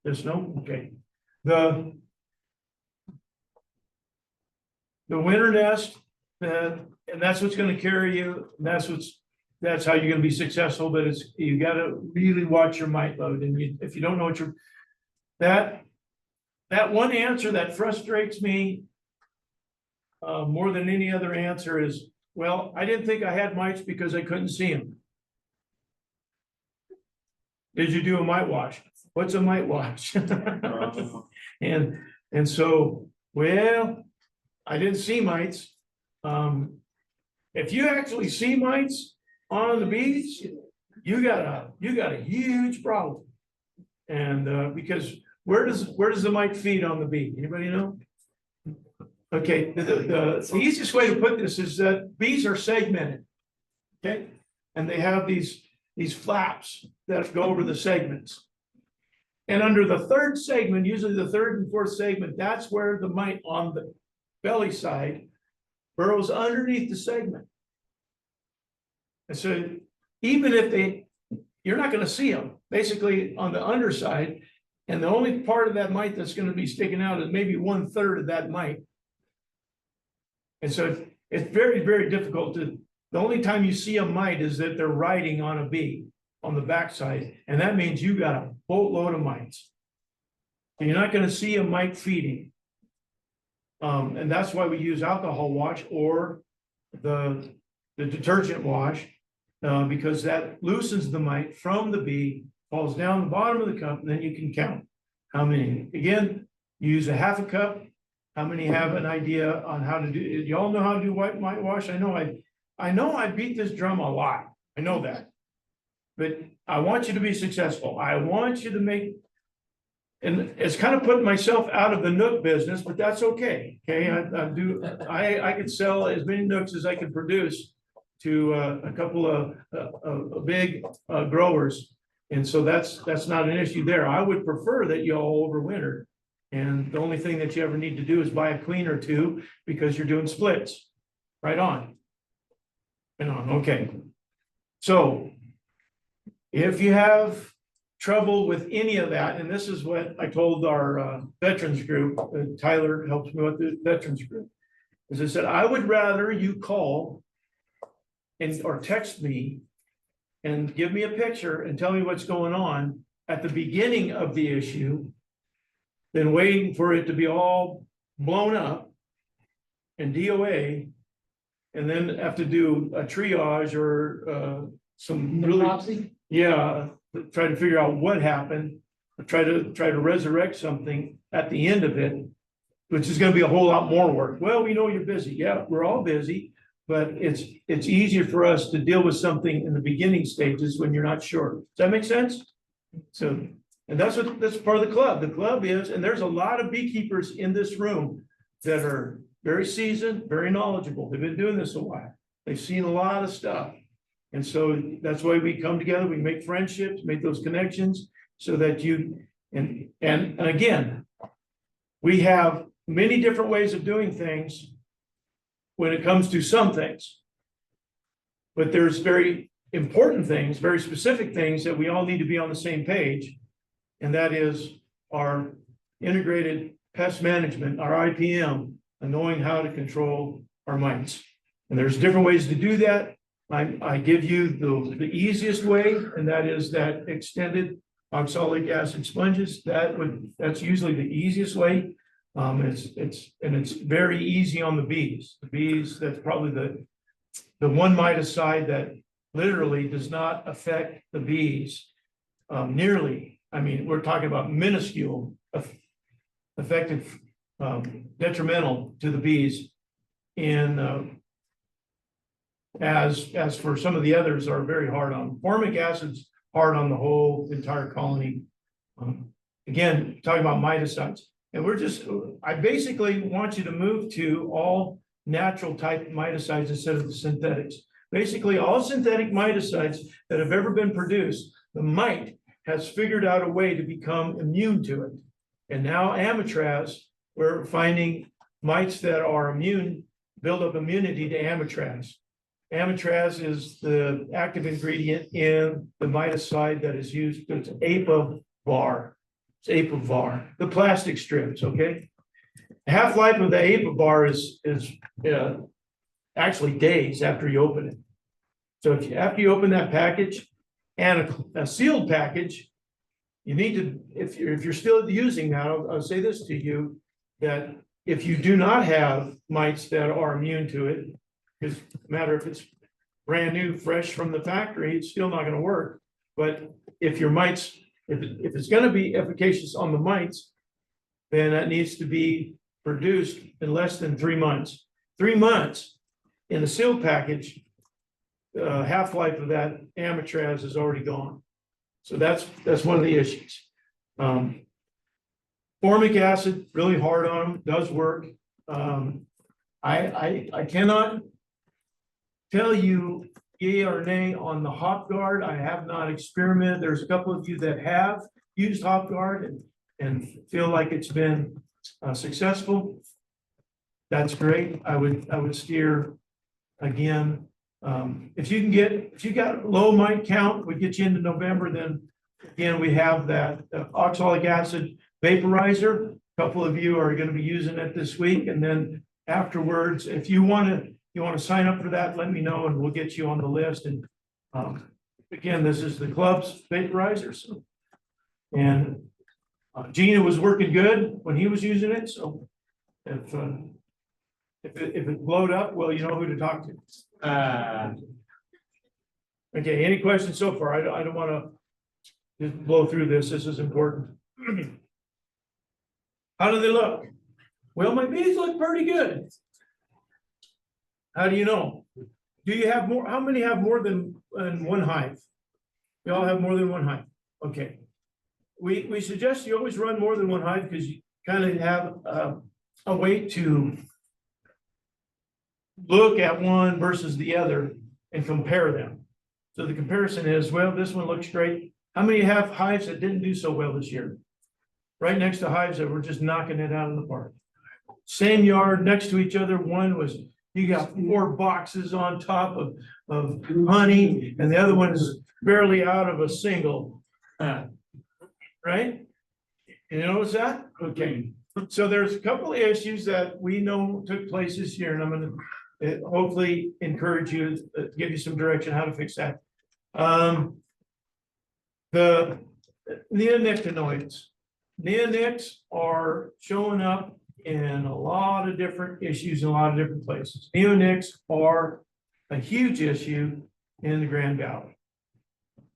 Yes, no? Okay. The winter nest, and that's what's going to carry you. That's how you're going to be successful. But you got to really watch your mite load. And if you don't know what that one answer that frustrates me more than any other answer is, well, I didn't think I had mites because I couldn't see them. Did you do a mite wash? What's a mite wash? And so, well, I didn't see mites. If you actually see mites on the bees, you got a huge problem. And because where does the mite feed on the bee? Anybody know? Okay, the easiest way to put this is that bees are segmented. Okay, and they have these flaps that go over the segments. And under the third segment, usually the third and fourth segment, that's where the mite on the belly side burrows underneath the segment. And so even if you're not gonna see them, basically on the underside, and the only part of that mite that's gonna be sticking out is maybe 1/3 of that mite. And so it's very, very difficult the only time you see a mite is that they're riding on a bee on the backside, and that means you got a boatload of mites. And you're not gonna see a mite feeding. And that's why we use alcohol wash or the detergent wash, because that loosens the mite from the bee, falls down the bottom of the cup, and then you can count how many. Again, you use a half a cup. How many have an idea on how to do, y'all know how to do white mite wash? I know I beat this drum a lot. I know that. But I want you to be successful. I want you to make, and it's kind of putting myself out of the nook business, but that's okay. Okay, I could sell as many nooks as I could produce to a couple of big growers. And so that's not an issue there. I would prefer that you all overwinter. And the only thing that you ever need to do is buy a queen or two because you're doing splits. Right on. And on, okay. So if you have trouble with any of that, and this is what I told our veterans group, Tyler helps me with the veterans group, is I said, I would rather you call or text me and give me a picture and tell me what's going on at the beginning of the issue than waiting for it to be all blown up and DOA, and then have to do a triage or some really, Necropsy? yeah, try to figure out what happened, or try to resurrect something at the end of it, which is gonna be a whole lot more work. Well, we know you're busy. Yeah, we're all busy, but it's easier for us to deal with something in the beginning stages when you're not sure. Does that make sense? So, and that's part of the club. The club is, and there's a lot of beekeepers in this room that are very seasoned, very knowledgeable. They've been doing this a while. They've seen a lot of stuff. And so that's why we come together, we make friendships, make those connections so that you, and again, we have many different ways of doing things when it comes to some things. But there's very important things, very specific things that we all need to be on the same page. And that is our integrated pest management, our IPM, and knowing how to control our mites. And there's different ways to do that. I give you the easiest way, and that is that extended oxalic acid sponges. That's usually the easiest way. It's very easy on the bees. The bees, that's probably the one miticide that literally does not affect the bees nearly. I mean, we're talking about minuscule effective detrimental to the bees. And as for some of the others are very hard on. Formic acid's hard on the whole entire colony. Again, talking about miticides. And I basically want you to move to all natural type miticides instead of the synthetics. Basically, all synthetic miticides that have ever been produced, the mite has figured out a way to become immune to it. And now Amitraz, we're finding mites that are immune, build up immunity to Amitraz. Amitraz is the active ingredient in the miticide that is used. It's Apivar. It's Apivar, the plastic strips, okay? Half-life of the Apivar is actually days after you open it. So after you open that package and a sealed package, you need to, if you're still using that, I'll say this to you, that if you do not have mites that are immune to it, because no matter if it's brand new, fresh from the factory, it's still not going to work. But if your mites, if it's going to be efficacious on the mites, then that needs to be produced in less than 3 months. 3 months in a sealed package, half-life of that Amitraz is already gone. So that's one of the issues. Formic acid, really hard on them, does work. I cannot tell you yea or nay on the Hop Guard. I have not experimented. There's a couple of you that have used Hop Guard and feel like it's been successful. That's great. I would steer again. If you got low mite count, we get you into November, then again, we have that oxalic acid vaporizer. A couple of you are going to be using it this week, and then afterwards, if you want to sign up for that, let me know and we'll get you on the list. And again, this is the club's vaporizers. And Gina was working good when he was using it, so if it blowed up, well, you know who to talk to. Okay, any questions so far? I don't want to just blow through this. This is important. How do they look? Well, my bees look pretty good. How do you know? Do you have more? How many have more than one hive? We all have more than one hive. Okay. We suggest you always run more than one hive because you kind of have a way to look at one versus the other and compare them. So the comparison is, well, this one looks great. How many have hives that didn't do so well this year? Right next to hives that were just knocking it out of the park. Same yard next to each other. One was, you got 4 boxes on top of honey, and the other one is barely out of a single. Right? You notice that? Okay. So there's a couple of issues that we know took place this year, and I'm going to hopefully encourage you, give you some direction how to fix that. The neonicotinoids. Neonics are showing up in a lot of different issues in a lot of different places. Neonics are a huge issue in the Grand Valley.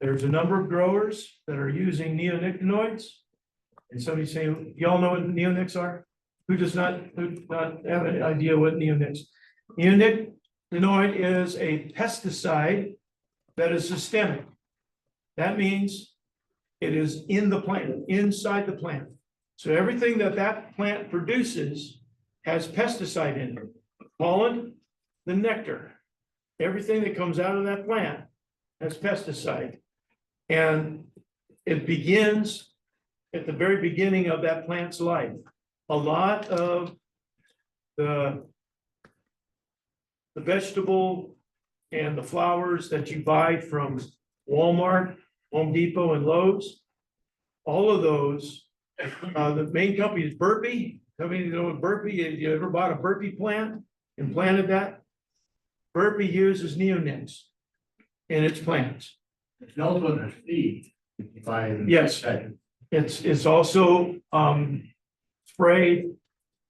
There's a number of growers that are using neonicotinoids. And somebody saying, y'all know what neonics are? Who does not have an idea what neonics? Neonicotinoid is a pesticide that is systemic. That means it is in the plant, inside the plant. So everything that plant produces has pesticide in it. Pollen, the nectar, everything that comes out of that plant has pesticide. And it begins at the very beginning of that plant's life. A lot of the vegetable and the flowers that you buy from Walmart, Home Depot, and Lowe's, all of those, the main company is Burpee. Somebody know what Burpee is? You ever bought a Burpee plant and planted that? Burpee uses neonics in its plants. It's also in a seed. Yes. It's also sprayed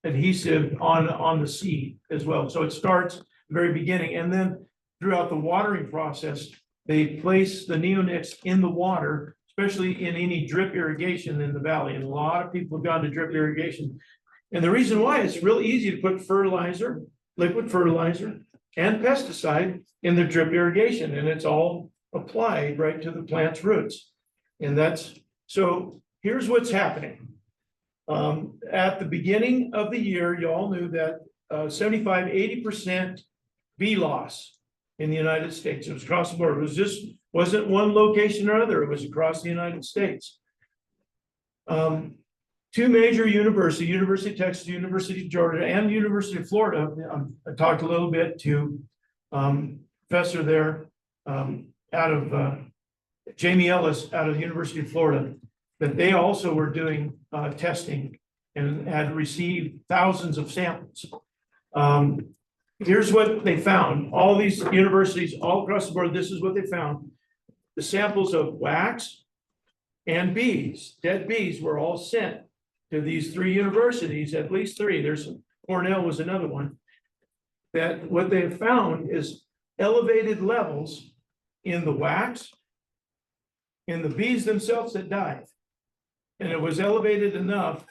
adhesive on the seed as well. So it starts at the very beginning, and then throughout the watering process, they place the neonics in the water, especially in any drip irrigation in the valley. And a lot of people have gone to drip irrigation. And the reason why, it's real easy to put fertilizer, liquid fertilizer, and pesticide in the drip irrigation, and it's all applied right to the plant's roots. And so here's what's happening. At the beginning of the year, you all knew that 75–80% bee loss in the United States. It was across the board. It wasn't one location or other. It was across the United States. 2 major universities, University of Texas, University of Georgia, and University of Florida. I talked a little bit to professor there out of Jamie Ellis out of the University of Florida, that they also were doing testing and had received thousands of samples. Here's what they found. All these universities all across the board, this is what they found. The samples of wax and bees, dead bees, were all sent to these 3 universities, at least 3. Cornell was another one. That what they found is elevated levels in the wax, in the bees themselves that died. And it was elevated enough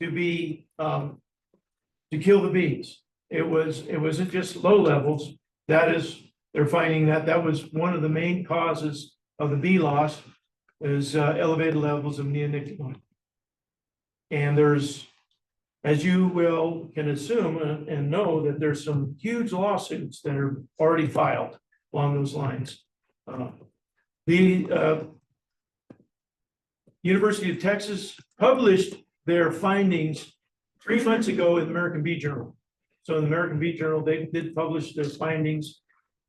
to be to kill the bees. It wasn't just low levels. They're finding that was one of the main causes of the bee loss is elevated levels of neonicotinoid. And there's, as you will can assume and know, that there's some huge lawsuits that are already filed along those lines. The University of Texas published their findings 3 months ago in the American Bee Journal. So in the American Bee Journal, they did publish their findings,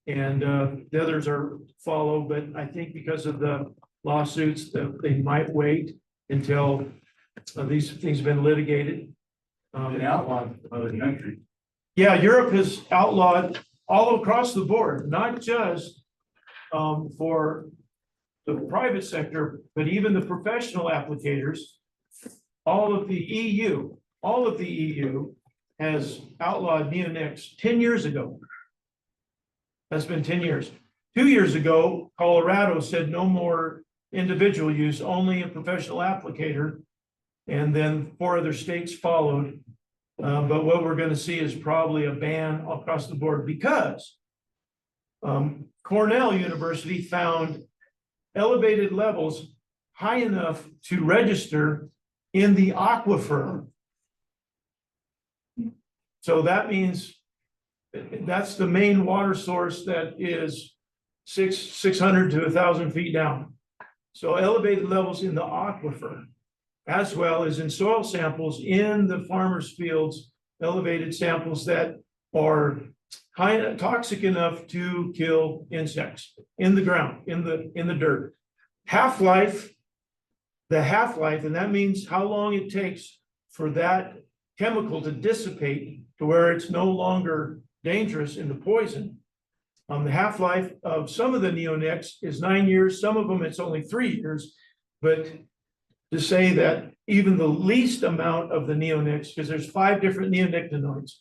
and the others are follow, but I think because of the lawsuits, that they might wait until these things have been litigated. outlawed in other countries. Yeah, Europe has outlawed all across the board, not just for the private sector, but even the professional applicators. All of the EU has outlawed neonics 10 years ago. That's been 10 years. 2 years ago, Colorado said no more individual use, only a professional applicator. And then 4 other states followed. But what we're going to see is probably a ban across the board, because Cornell University found elevated levels high enough to register in the aquifer. So that means that's the main water source that is 600 to 1,000 feet down. So elevated levels in the aquifer, as well as in soil samples in the farmers' fields, elevated samples that are toxic enough to kill insects in the ground, in the dirt. Half-life, and that means how long it takes for that chemical to dissipate to where it's no longer dangerous in the poison. The half-life of some of the neonics is 9 years, some of them it's only 3 years, but to say that even the least amount of the neonics, because there's 5 different neonicotinoids,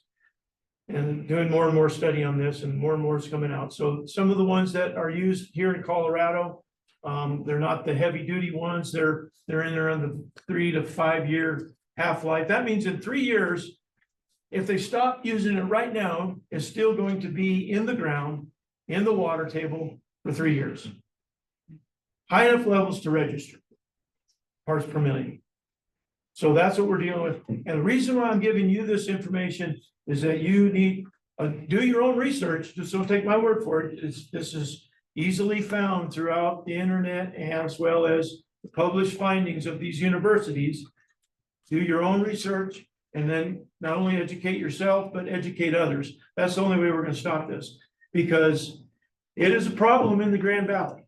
and doing more and more study on this, and more is coming out. So some of the ones that are used here in Colorado, they're not the heavy duty ones. They're in there on the 3 to 5 year half-life. That means in 3 years, if they stop using it right now, it's still going to be in the ground, in the water table for 3 years. High enough levels to register parts per million. So that's what we're dealing with. And the reason why I'm giving you this information is that you need do your own research. Just don't take my word for it. This is easily found throughout the internet, as well as the published findings of these universities. Do your own research, and then not only educate yourself, but educate others. That's the only way we're going to stop this, because it is a problem in the Grand Valley.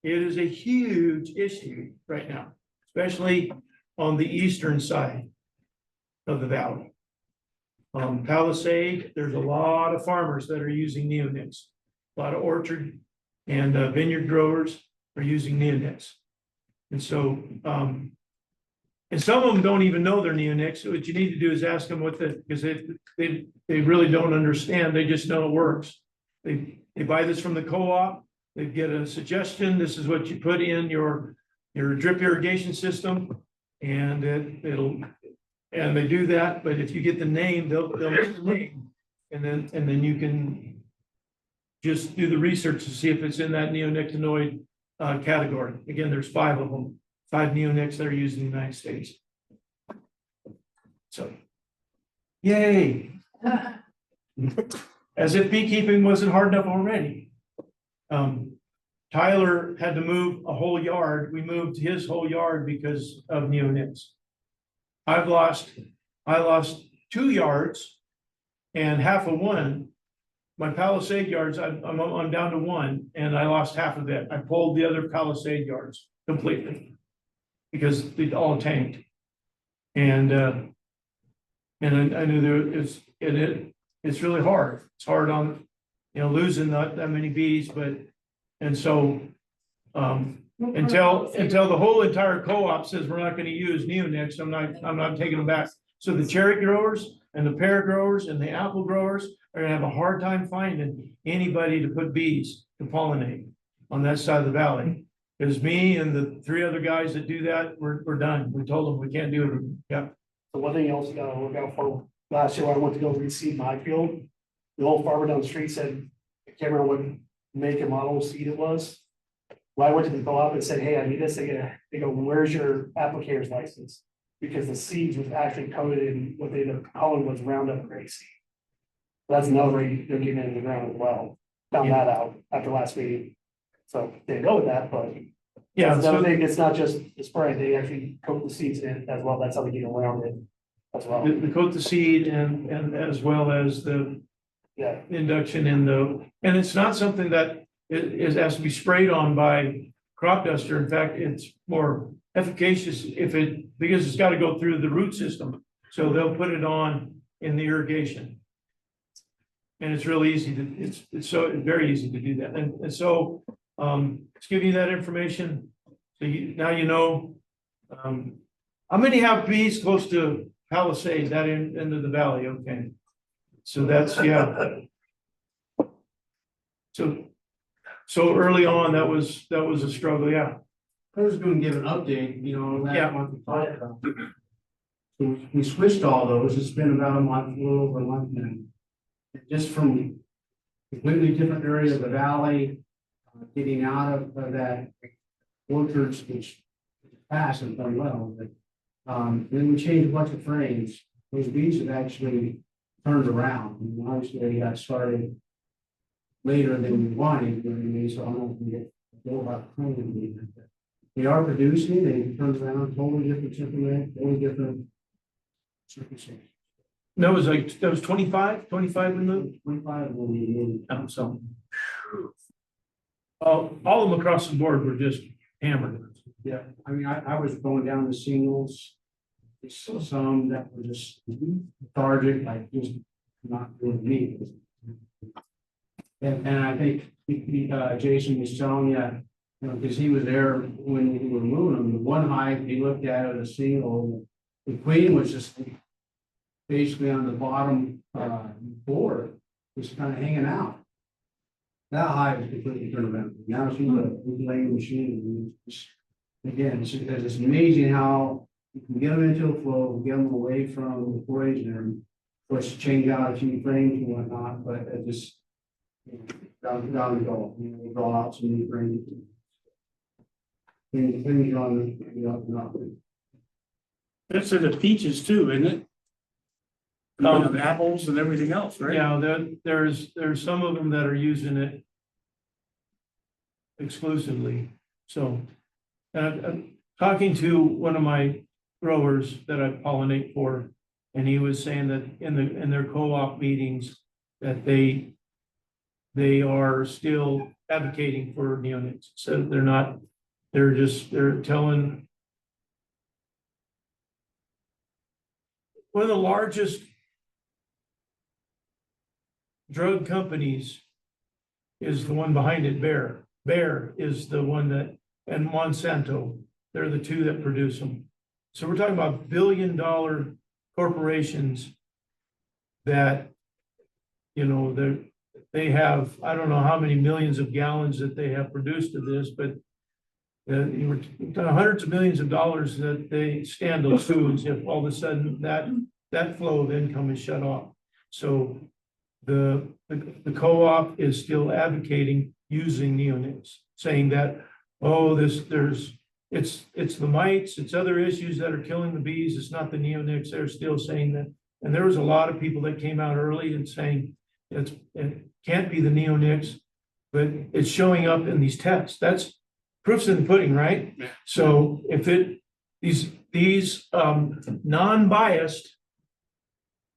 It is a huge issue right now, especially on the eastern side of the valley. Palisade, there's a lot of farmers that are using neonics. A lot of orchard and vineyard growers are using neonics. And so, and some of them don't even know they're neonics. So what you need to do is ask them what because they really don't understand. They just know it works. They buy this from the co-op. They get a suggestion. This is what you put in your drip irrigation system, and and they do that. But if you get the name, they'll make the name, and then you can just do the research to see if it's in that neonicotinoid category. Again, there's 5 of them, 5 neonics that are used in the United States. So, yay! As if beekeeping wasn't hard enough already. Tyler had to move a whole yard. We moved his whole yard because of neonics. I lost 2 yards and half of one. My Palisade yards, I'm down to 1, and I lost half of it. I pulled the other Palisade yards completely because they all tanked. And I knew it's really hard. It's hard on, losing that many bees, but, and so, until the whole entire co-op says we're not going to use neonics, I'm not taking them back. So the cherry growers and the pear growers and the apple growers are gonna have a hard time finding anybody to put bees to pollinate on that side of the valley. Because me and the 3 other guys that do that, we're done. We told them we can't do it. Yeah. So one thing else you gotta look out for, last year when I went to go reseed my field, the old farmer down the street said, I can't remember what make and model seed it was. Well, I went to the co-op and said, hey, I need this, they go, where's your applicator's license? Because the seeds was actually coated in what they ended up calling was Roundup gray seed. That's another way they're getting it in the ground as well. Found that out after last meeting. So they go with that, but Yeah, that's another so thing, it's not just the spray, they actually coat the seeds in it as well. That's how they get around it as well. the coat the seed and as well as the Yeah, induction in the, and it's not something that has to be sprayed on by crop duster. In fact, it's more efficacious if because it's got to go through the root system. So they'll put it on in the irrigation. And it's really easy it's so very easy to do that. And so, it's giving you that information. So now you know, how many have bees close to Palisades, that end of the valley? Okay. So that's, yeah. So early on, that was a struggle, yeah. I was gonna give an update, you know, Yeah. last month we talked about. So we switched all those, it's been about a month, a little over a month now. Just from completely different area of the valley, getting out of that orchards, which passed and done well, but. Then we changed a bunch of frames, those bees have actually turned around, and obviously they got started. Later than we wanted, so I don't know if we get more about training either, but they are producing, they turned around, totally different temperament, totally different circumstances. That was 25 removed. 25 will be moved. So. All of them across the board were just hammered. Yeah, I mean, I was going down the singles. There's still some that were just lethargic, like just not doing me. And I think Jason was telling you, you know, because he was there when we were moving them, the one hive, he looked at it, a single, the queen was just basically on the bottom board, just kind of hanging out. That hive is completely turned around. Now she's a laying machine. And it's, again, it's amazing how you can get them into a flow, get them away from the poison, and of course change out a few frames and whatnot, but it just down the goal. You know, we draw out some new frames. Things on the up and up. that's in the peaches too, isn't it? Apples and everything else, right? Yeah, there's some of them that are using it exclusively. So, I'm talking to one of my growers that I pollinate for, and he was saying that in their co-op meetings that they are still advocating for neonics. So they're telling one of the largest drug companies is the one behind it, Bayer. Bayer is the one that, and Monsanto, they're the two that produce them. So we're talking about billion-dollar corporations that, you know, they have, I don't know how many millions of gallons that they have produced of this, but you were hundreds of millions of dollars that they stand those foods if all of a sudden that flow of income is shut off. So the co-op is still advocating using neonics, saying that, oh, it's the mites, it's other issues that are killing the bees, it's not the neonics. They're still saying that. And there was a lot of people that came out early and saying it can't be the neonics, but it's showing up in these tests. That's proof's in the pudding, right? Yeah. So if these non-biased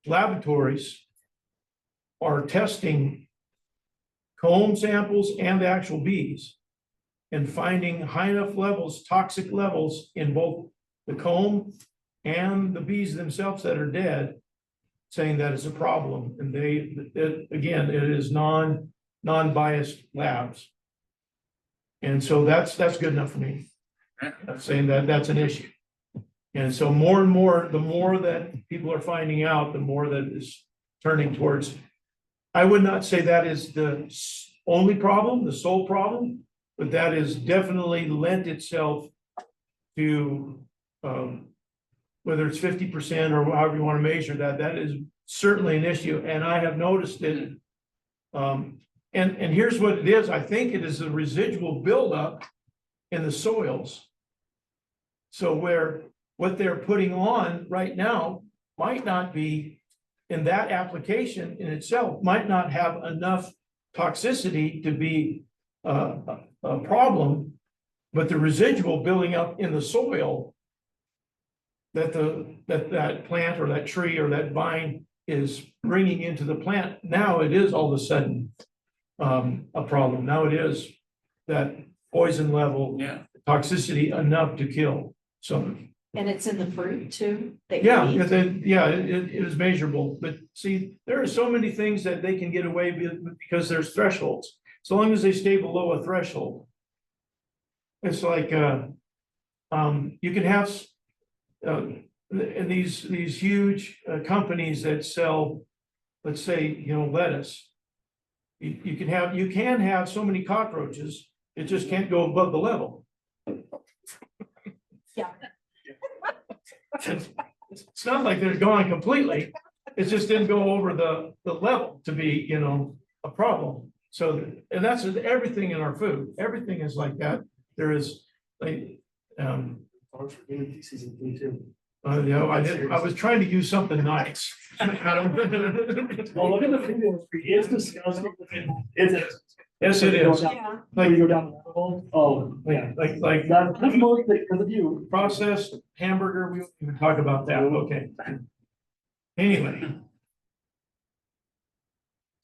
laboratories are testing comb samples and the actual bees and finding high enough levels, toxic levels in both the comb and the bees themselves that are dead, saying that is a problem. And again, it is non-biased labs. And so that's good enough for me. I'm saying that that's an issue. And so more and more, the more that people are finding out, the more that is turning towards. I would not say that is the only problem, the sole problem, but that is definitely lent itself to whether it's 50% or however you want to measure that is certainly an issue. And I have noticed it. And here's what it is. I think it is a residual buildup in the soils. So where what they're putting on right now might not be, in that application in itself, might not have enough toxicity to be a problem, but the residual building up in the soil that that plant or that tree or that vine is bringing into the plant, now it is all of a sudden a problem. Now it is that poison level, toxicity enough to kill. So, And it's in the fruit too? that you yeah, eat? it is measurable, but see, there are so many things that they can get away with because there's thresholds. So long as they stay below a threshold. It's like, you can have, these huge companies that sell, let's say, lettuce. You can have so many cockroaches, it just can't go above the level. Yeah. It's not like they're gone completely, it just didn't go over the level to be, a problem. So, and that's everything in our food, everything is like that. There is, like, Dogs for human feces and food too. I was trying to use something nice. Well, look at the food, it's disgusting. It's. Yes, it is. Yeah. Like you go down the rabbit hole, oh, yeah. Like That's mostly because of you. processed hamburger, we won't even talk about that, okay. Anyway.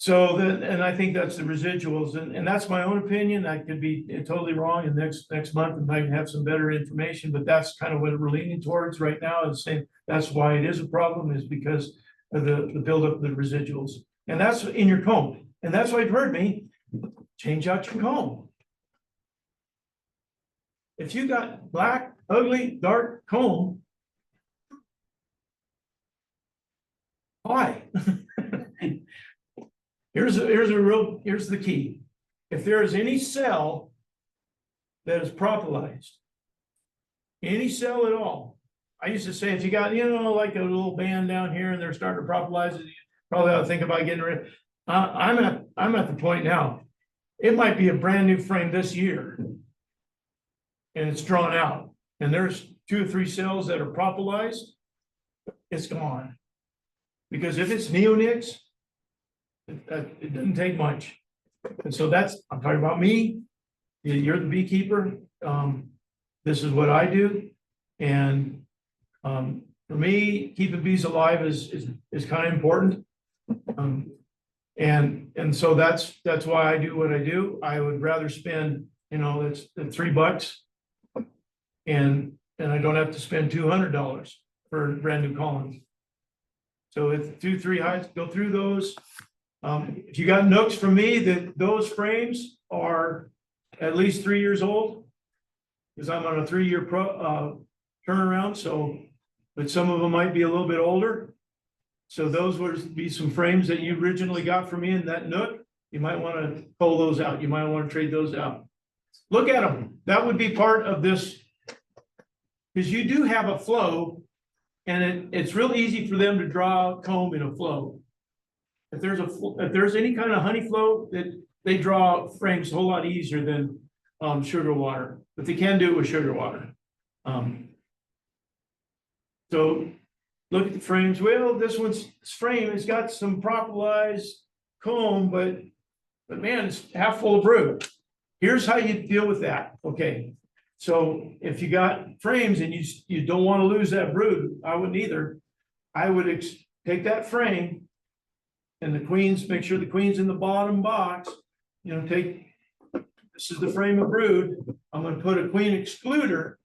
So then, and I think that's the residuals, and that's my own opinion, I could be totally wrong, and next month I might have some better information, but that's kind of what we're leaning towards right now, is saying that's why it is a problem, is because of the buildup of the residuals. And that's in your comb, and that's why you've heard me, change out your comb. If you got black, ugly, dark comb, why? Here's the key. If there is any cell that is propolized, any cell at all, I used to say, if you got, like a little band down here and they're starting to propolize it, you probably ought to think about getting rid. I'm at the point now, it might be a brand new frame this year. And it's drawn out, and there's 2 or 3 cells that are propolized, it's gone. Because if it's neonics, it doesn't take much. And so I'm talking about me, you're the beekeeper, this is what I do. And for me, keeping bees alive is kind of important. And so that's why I do what I do. I would rather spend, that's $3. And I don't have to spend $200 for brand new colonies. So if 2, 3 hives, go through those. If you got nooks from me, those frames are at least 3 years old. Because I'm on a 3-year turnaround, so, but some of them might be a little bit older. So those would be some frames that you originally got from me in that nook. You might want to pull those out. You might want to trade those out. Look at them. That would be part of this. Because you do have a flow, and it's real easy for them to draw comb in a flow. If there's any kind of honey flow, that they draw frames a whole lot easier than sugar water, but they can do it with sugar water. So look at the frames. Well, this frame has got some propolized comb, but man, it's half full of brood. Here's how you deal with that. Okay. So if you got frames and you don't want to lose that brood, I wouldn't either. I would take that frame and make sure the queen's in the bottom box. This is the frame of brood. I'm going to put a queen excluder,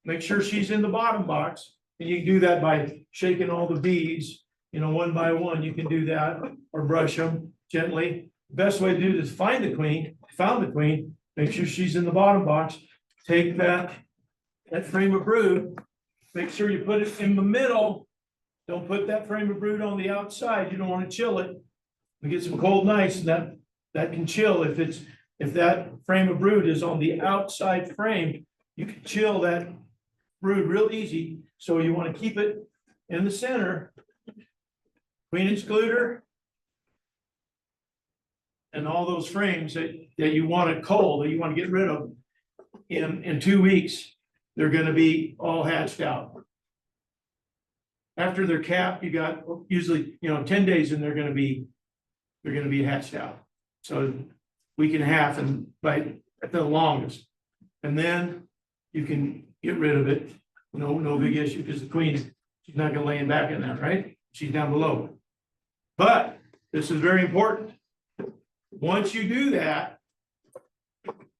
make sure she's in the bottom box. And you can do that by shaking all the beads, one by one. You can do that, or brush them gently. The best way to do it is find the queen, make sure she's in the bottom box. Take that frame of brood, make sure you put it in the middle. Don't put that frame of brood on the outside. You don't want to chill it. We get some cold nights, and that can chill. If that frame of brood is on the outside frame, you can chill that brood real easy. So you want to keep it in the center. Queen excluder. And all those frames that you want to cull, that you want to get rid of. in 2 weeks, they're gonna be all hatched out. After they're capped, you got usually, 10 days and they're gonna be hatched out. So week and a half and at the longest. And then you can get rid of it. No big issue because the queen, she's not gonna lay him back in there, right? She's down below. But this is very important. Once you do that,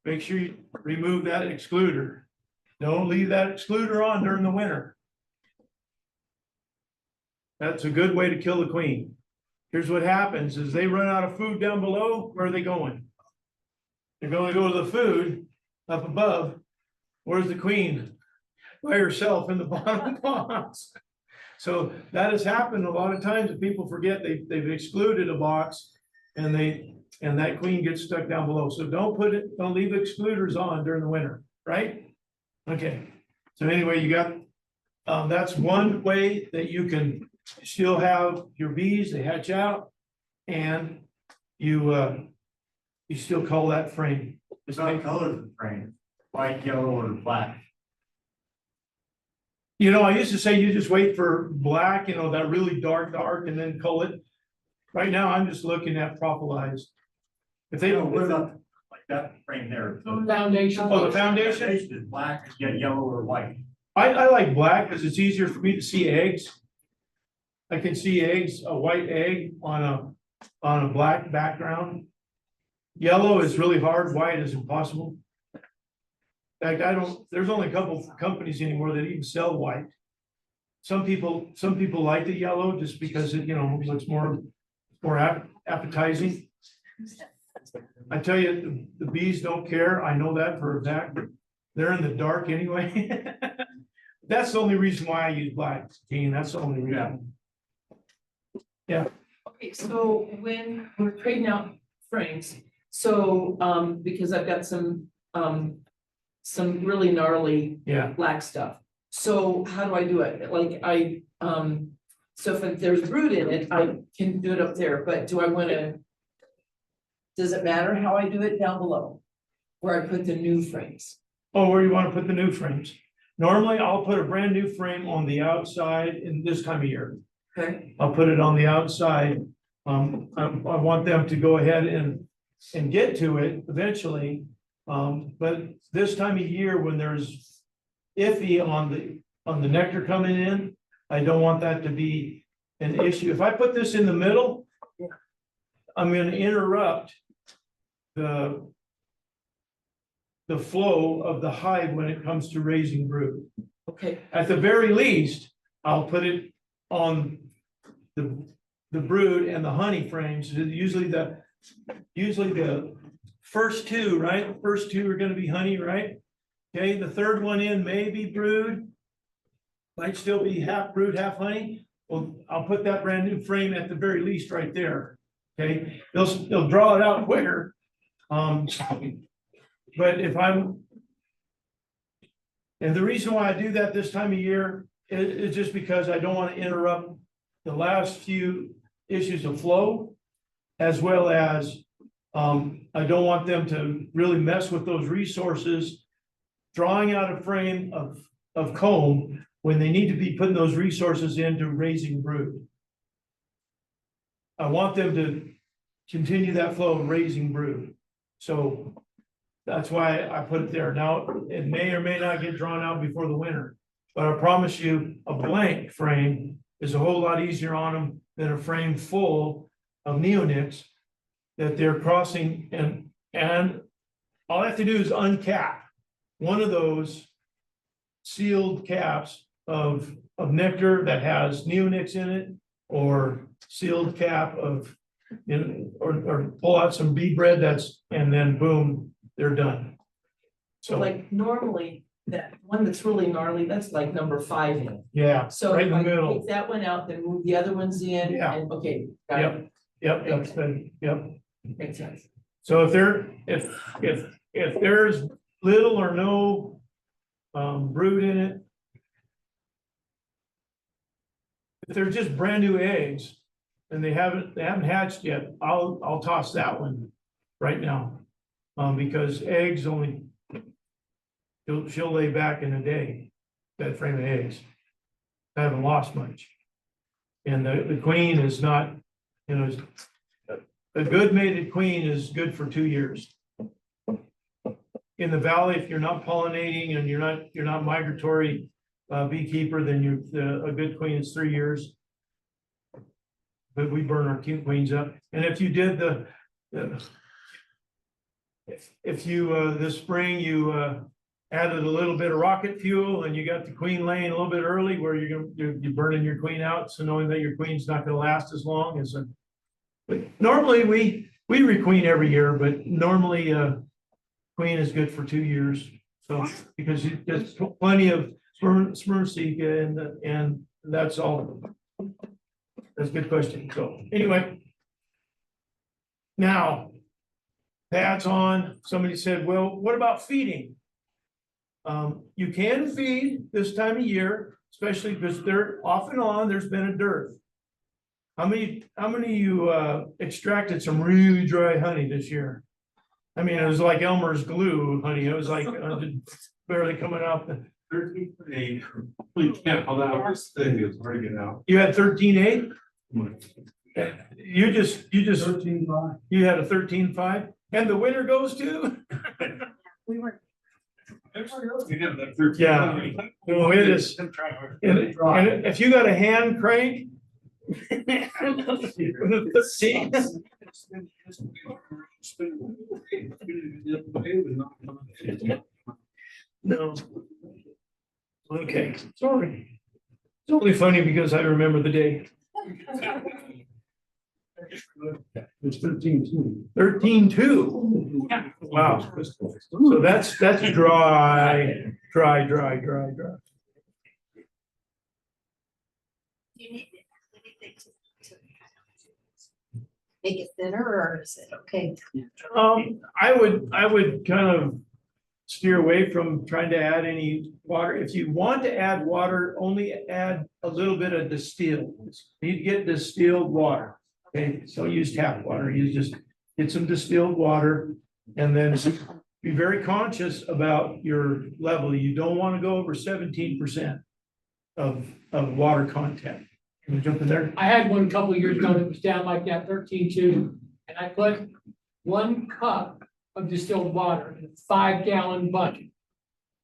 make sure you remove that excluder. Don't leave that excluder on during the winter. That's a good way to kill the queen. Here's what happens is they run out of food down below, where are they going? They're gonna go to the food up above. Where's the queen? By herself in the bottom box. So that has happened a lot of times, and people forget they've excluded a box and that queen gets stuck down below. So don't leave excluders on during the winter, right? Okay, so anyway, you got, that's one way that you can still have your bees, they hatch out, and you still call that frame. It's not color of the frame, white, yellow, or black. I used to say you just wait for black, that really dark, and then cull it. Right now, I'm just looking at prophylized. If they don't, What about like that frame there? Foundation. oh, the foundation, Foundation is black, yet yellow or white. I like black because it's easier for me to see eggs. I can see eggs, a white egg on a black background. Yellow is really hard, white is impossible. In fact, there's only a couple of companies anymore that even sell white. Some people like the yellow just because it, looks more appetizing. I tell you, the bees don't care. I know that for a fact. They're in the dark anyway. That's the only reason why I use black, Gene. That's the only reason. Okay, so when we're trading out frames, so, because I've got some really gnarly Yeah. black stuff. So how do I do it? Like so if there's brood in it, I can do it up there, but does it matter how I do it down below? Where I put the new frames? Oh, where you want to put the new frames? Normally, I'll put a brand new frame on the outside in this time of year. Okay, I'll put it on the outside. I want them to go ahead and get to it eventually. But this time of year, when there's iffy on the nectar coming in, I don't want that to be an issue. If I put this in the middle, I'm gonna interrupt the flow of the hive when it comes to raising brood. okay, At the very least, I'll put it on the brood and the honey frames. Usually the first two, right? First two are gonna be honey, right? Okay, the third one in may be brood. Might still be half brood, half honey. Well, I'll put that brand new frame at the very least right there. Okay, they'll draw it out quicker. But and the reason why I do that this time of year is just because I don't want to interrupt the last few issues of flow, as well as I don't want them to really mess with those resources, drawing out a frame of comb when they need to be putting those resources into raising brood. I want them to continue that flow of raising brood. So that's why I put it there. Now, it may or may not get drawn out before the winter, but I promise you, a blank frame is a whole lot easier on them than a frame full of neonics that they're crossing, and all I have to do is uncap one of those sealed caps of nectar that has neonics in it, or sealed cap of, or pull out some bee bread and then boom, they're done. so like normally, that one that's really gnarly, that's like number 5 in. Yeah, So right in if the I middle. take that one out, then move the other ones in, Yeah. and, okay, got it, Yep, that's good, yep. makes sense. So if there's little or no brood in it, if they're just brand new eggs and they haven't hatched yet, I'll toss that one right now. Because eggs only she'll lay back in a day, that frame of eggs. I haven't lost much. And the queen is not, you know, a good mated queen is good for 2 years. In the valley, if you're not pollinating and you're not migratory beekeeper, then a good queen is 3 years. But we burn our queens up. And if you did if you this spring you added a little bit of rocket fuel and you got the queen laying a little bit early, where you're burning your queen out, so knowing that your queen's not going to last as long as a. But normally we requeen every year, but normally queen is good for 2 years. So because there's plenty of spermaceca and that's all. That's a good question. So anyway. Now, pads on. Somebody said, well, what about feeding? You can feed this time of year, especially because they're off and on, there's been a dearth. How many of you extracted some really dry honey this year? I mean, it was like Elmer's glue honey. It was like barely coming out. 13.8. We can't, although that was thing, it's hard to get out. You had 13.8? You just 13.5. you had a 13.5, and the winner goes to. We were, We have that 13. Yeah. No, it is. And if you got a hand crank. See? No. Okay, sorry. It's only funny because I remember the day. It's 13.2. 13.2. Wow. So that's dry. you need anything to make it thinner, or is it okay? I would kind of steer away from trying to add any water. If you want to add water, only add a little bit of distilled. You get distilled water. Okay, so use tap water. You just get some distilled water and then be very conscious about your level. You don't want to go over 17% of water content. Can you jump in there? I had one a couple of years ago that was down like that, 13.2, and I put 1 cup of distilled water in a 5-gallon bucket.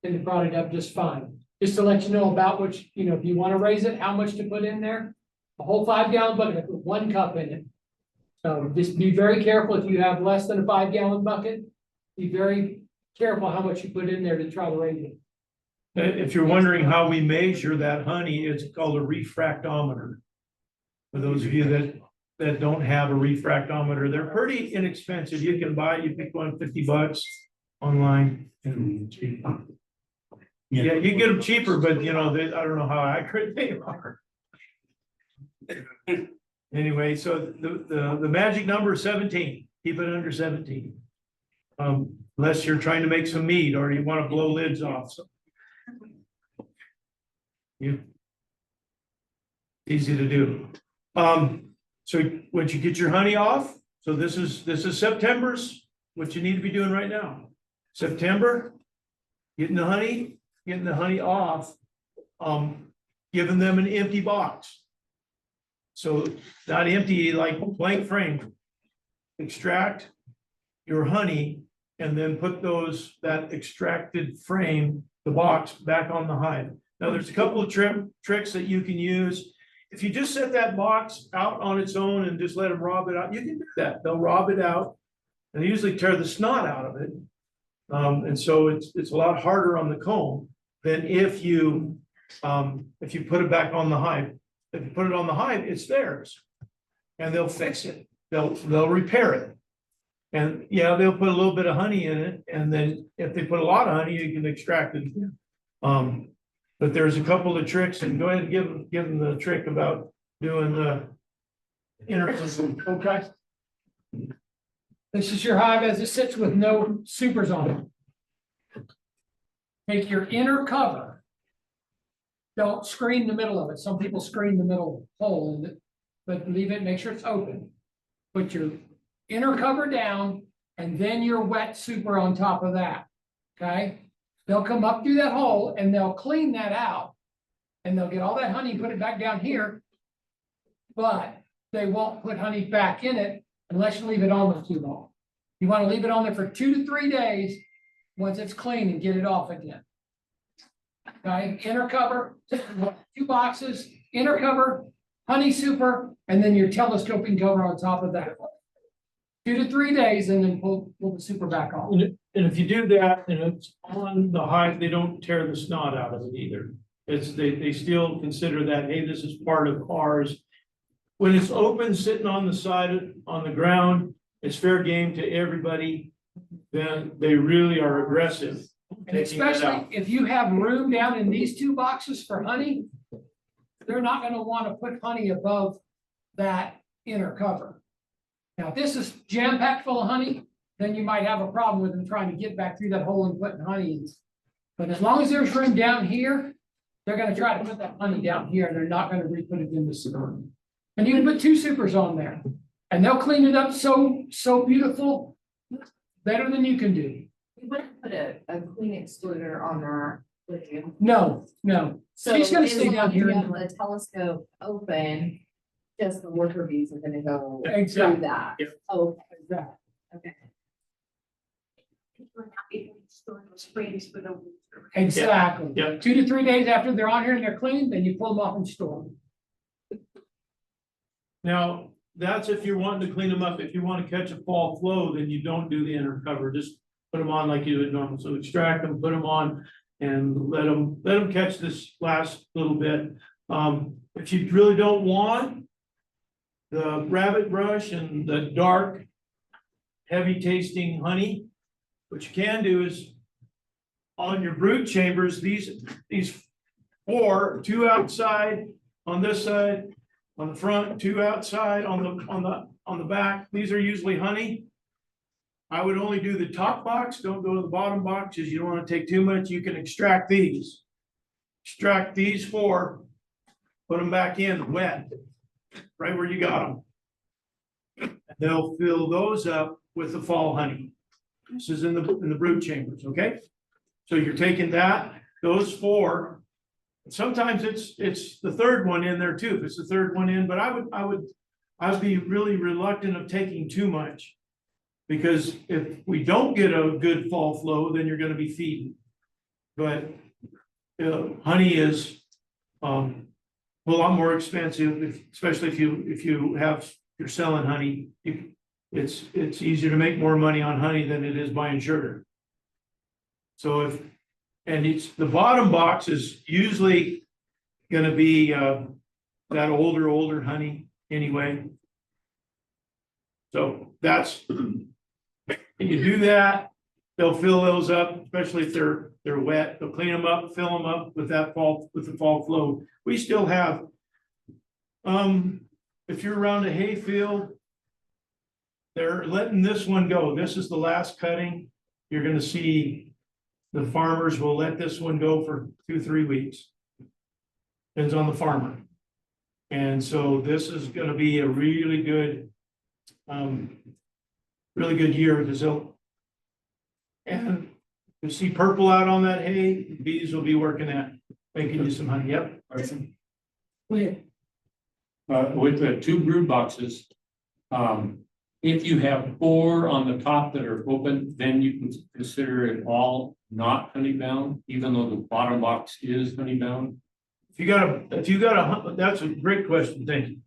And it brought it up just fine. Just to let you know about which, if you want to raise it, how much to put in there. A whole 5-gallon bucket, I put 1 cup in it. So just be very careful if you have less than a 5-gallon bucket. Be very careful how much you put in there to try to raise it. If you're wondering how we measure that honey, it's called a refractometer. For those of you that don't have a refractometer, they're pretty inexpensive. You can buy, you pick one $50 online. Yeah, you get them cheaper, but I don't know how accurate they are. Anyway, so the magic number is 17. Keep it under 17. Unless you're trying to make some meat or you want to blow lids off. So. Easy to do. So once you get your honey off, so this is September's what you need to be doing right now. September, getting the honey off, giving them an empty box. So not empty like blank frame. Extract your honey and then put that extracted frame, the box, back on the hive. Now there's a couple of tricks that you can use. If you just set that box out on its own and just let them rob it out, you can do that. They'll rob it out and they usually tear the snot out of it. And so it's a lot harder on the comb than if you put it back on the hive. If you put it on the hive, it's theirs. And they'll fix it. They'll repair it. And yeah, they'll put a little bit of honey in it. And then if they put a lot of honey, you can extract it. But there's a couple of tricks, and go ahead and give them the trick about doing the inner. Okay. This is your hive as it sits with no supers on it. Take your inner cover. Don't screen the middle of it. Some people screen the middle hole in it, but leave it, make sure it's open. Put your inner cover down and then your wet super on top of that. Okay? They'll come up through that hole and they'll clean that out. And they'll get all that honey, put it back down here. But they won't put honey back in it unless you leave it on there too long. You wanna leave it on there for 2 to 3 days, once it's clean, and get it off again. Okay, inner cover, 2 boxes, inner cover, honey super, and then your telescoping cover on top of that. 2 to 3 days, and then pull the super back off. And if you do that and it's on the hive, they don't tear the snot out of it either. They still consider that, hey, this is part of ours. When it's open, sitting on the side, on the ground, it's fair game to everybody. Then they really are aggressive. And especially if you have room down in these 2 boxes for honey, they're not gonna wanna put honey above that inner cover. Now, if this is jam-packed full of honey, then you might have a problem with them trying to get back through that hole and putting honey in. But as long as there's room down here, they're gonna try to put that honey down here, and they're not gonna re-put it in the super. And you can put 2 supers on there, and they'll clean it up so beautiful, better than you can do. We wouldn't put a queen excluder on our, would you? No. So She's gonna as stay long down as here you in have the telescope open, just the worker bees are gonna go through Exactly. that. Yep. Oh, Exactly. okay. We're not able to store those sprays for the winter. Exactly. Yeah. 2 to 3 days after they're on here and they're clean, then you pull them off and store them. Now, that's if you're wanting to clean them up. If you want to catch a fall flow, then you don't do the inner cover, just put them on like you would normal. So extract them, put them on and let them catch this last little bit. If you really don't want the rabbit brush and the dark, heavy tasting honey, what you can do is on your brood chambers, these 4, 2 outside on this side, on the front, 2 outside, on the back, these are usually honey. I would only do the top box, don't go to the bottom box, because you don't want to take too much. You can extract these. Extract these 4, put them back in wet, right where you got them. They'll fill those up with the fall honey. This is in the brood chambers, okay? So you're taking those 4. Sometimes it's the 3rd one in there too, if it's the 3rd one in, but I'd be really reluctant of taking too much. Because if we don't get a good fall flow, then you're gonna be feeding. But honey is a lot more expensive, especially if you're selling honey. It's easier to make more money on honey than it is buying sugar. So the bottom box is usually gonna be that older honey anyway. So that's, you do that, they'll fill those up, especially if they're wet. They'll clean them up, fill them up with the fall flow. We still have, if you're around a hay field, they're letting this one go. This is the last cutting. You're gonna see the farmers will let this one go for 2-3 weeks. Depends on the farmer. And so this is gonna be a really good year because and you see purple out on that hay, bees will be working at making you some honey. Yep. With the 2 brood boxes, if you have 4 on the top that are open, then you can consider it all not honey bound, even though the bottom box is honey bound. If you got a, that's a great question. Thank you.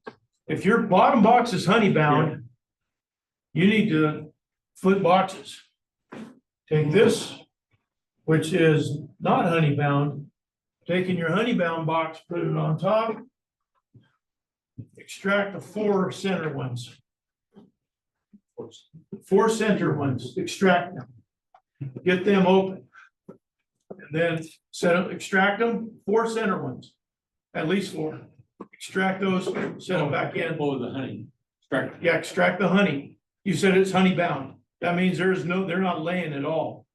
If your bottom box is honey bound, you need to flip boxes. Take this, which is not honey bound, taking your honey bound box, put it on top, extract the 4 center ones. 4 center ones, extract them, get them open. And then extract them, 4 center ones, at least 4. Extract those, set them back in. Oh, the honey. Extract. Yeah, extract the honey. You said it's honey bound. That means they're not laying at all.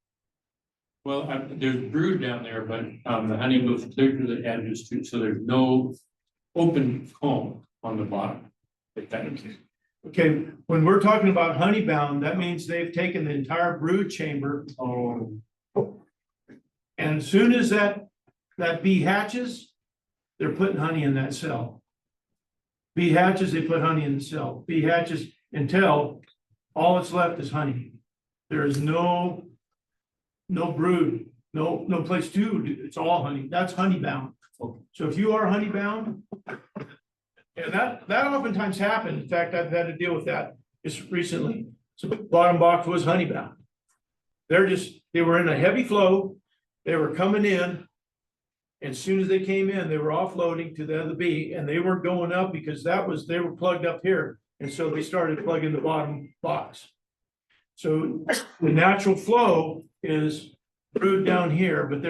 Well, there's brood down there, but the honey goes clear to the edges too, so there's no open comb on the bottom. If that makes sense. Okay, when we're talking about honey bound, that means they've taken the entire brood chamber and And soon as that bee hatches, they're putting honey in that cell. Bee hatches, they put honey in the cell. Bee hatches until all that's left is honey. There is no brood, no place to, it's all honey. That's honey bound. So if you are honey bound, and that oftentimes happens. In fact, I've had to deal with that just recently. So the bottom box was honey bound. They were in a heavy flow. They were coming in. And as soon as they came in, they were offloading to the other bee, and they weren't going up because they were plugged up here. And so they started plugging the bottom box. So the natural flow is brood down here, but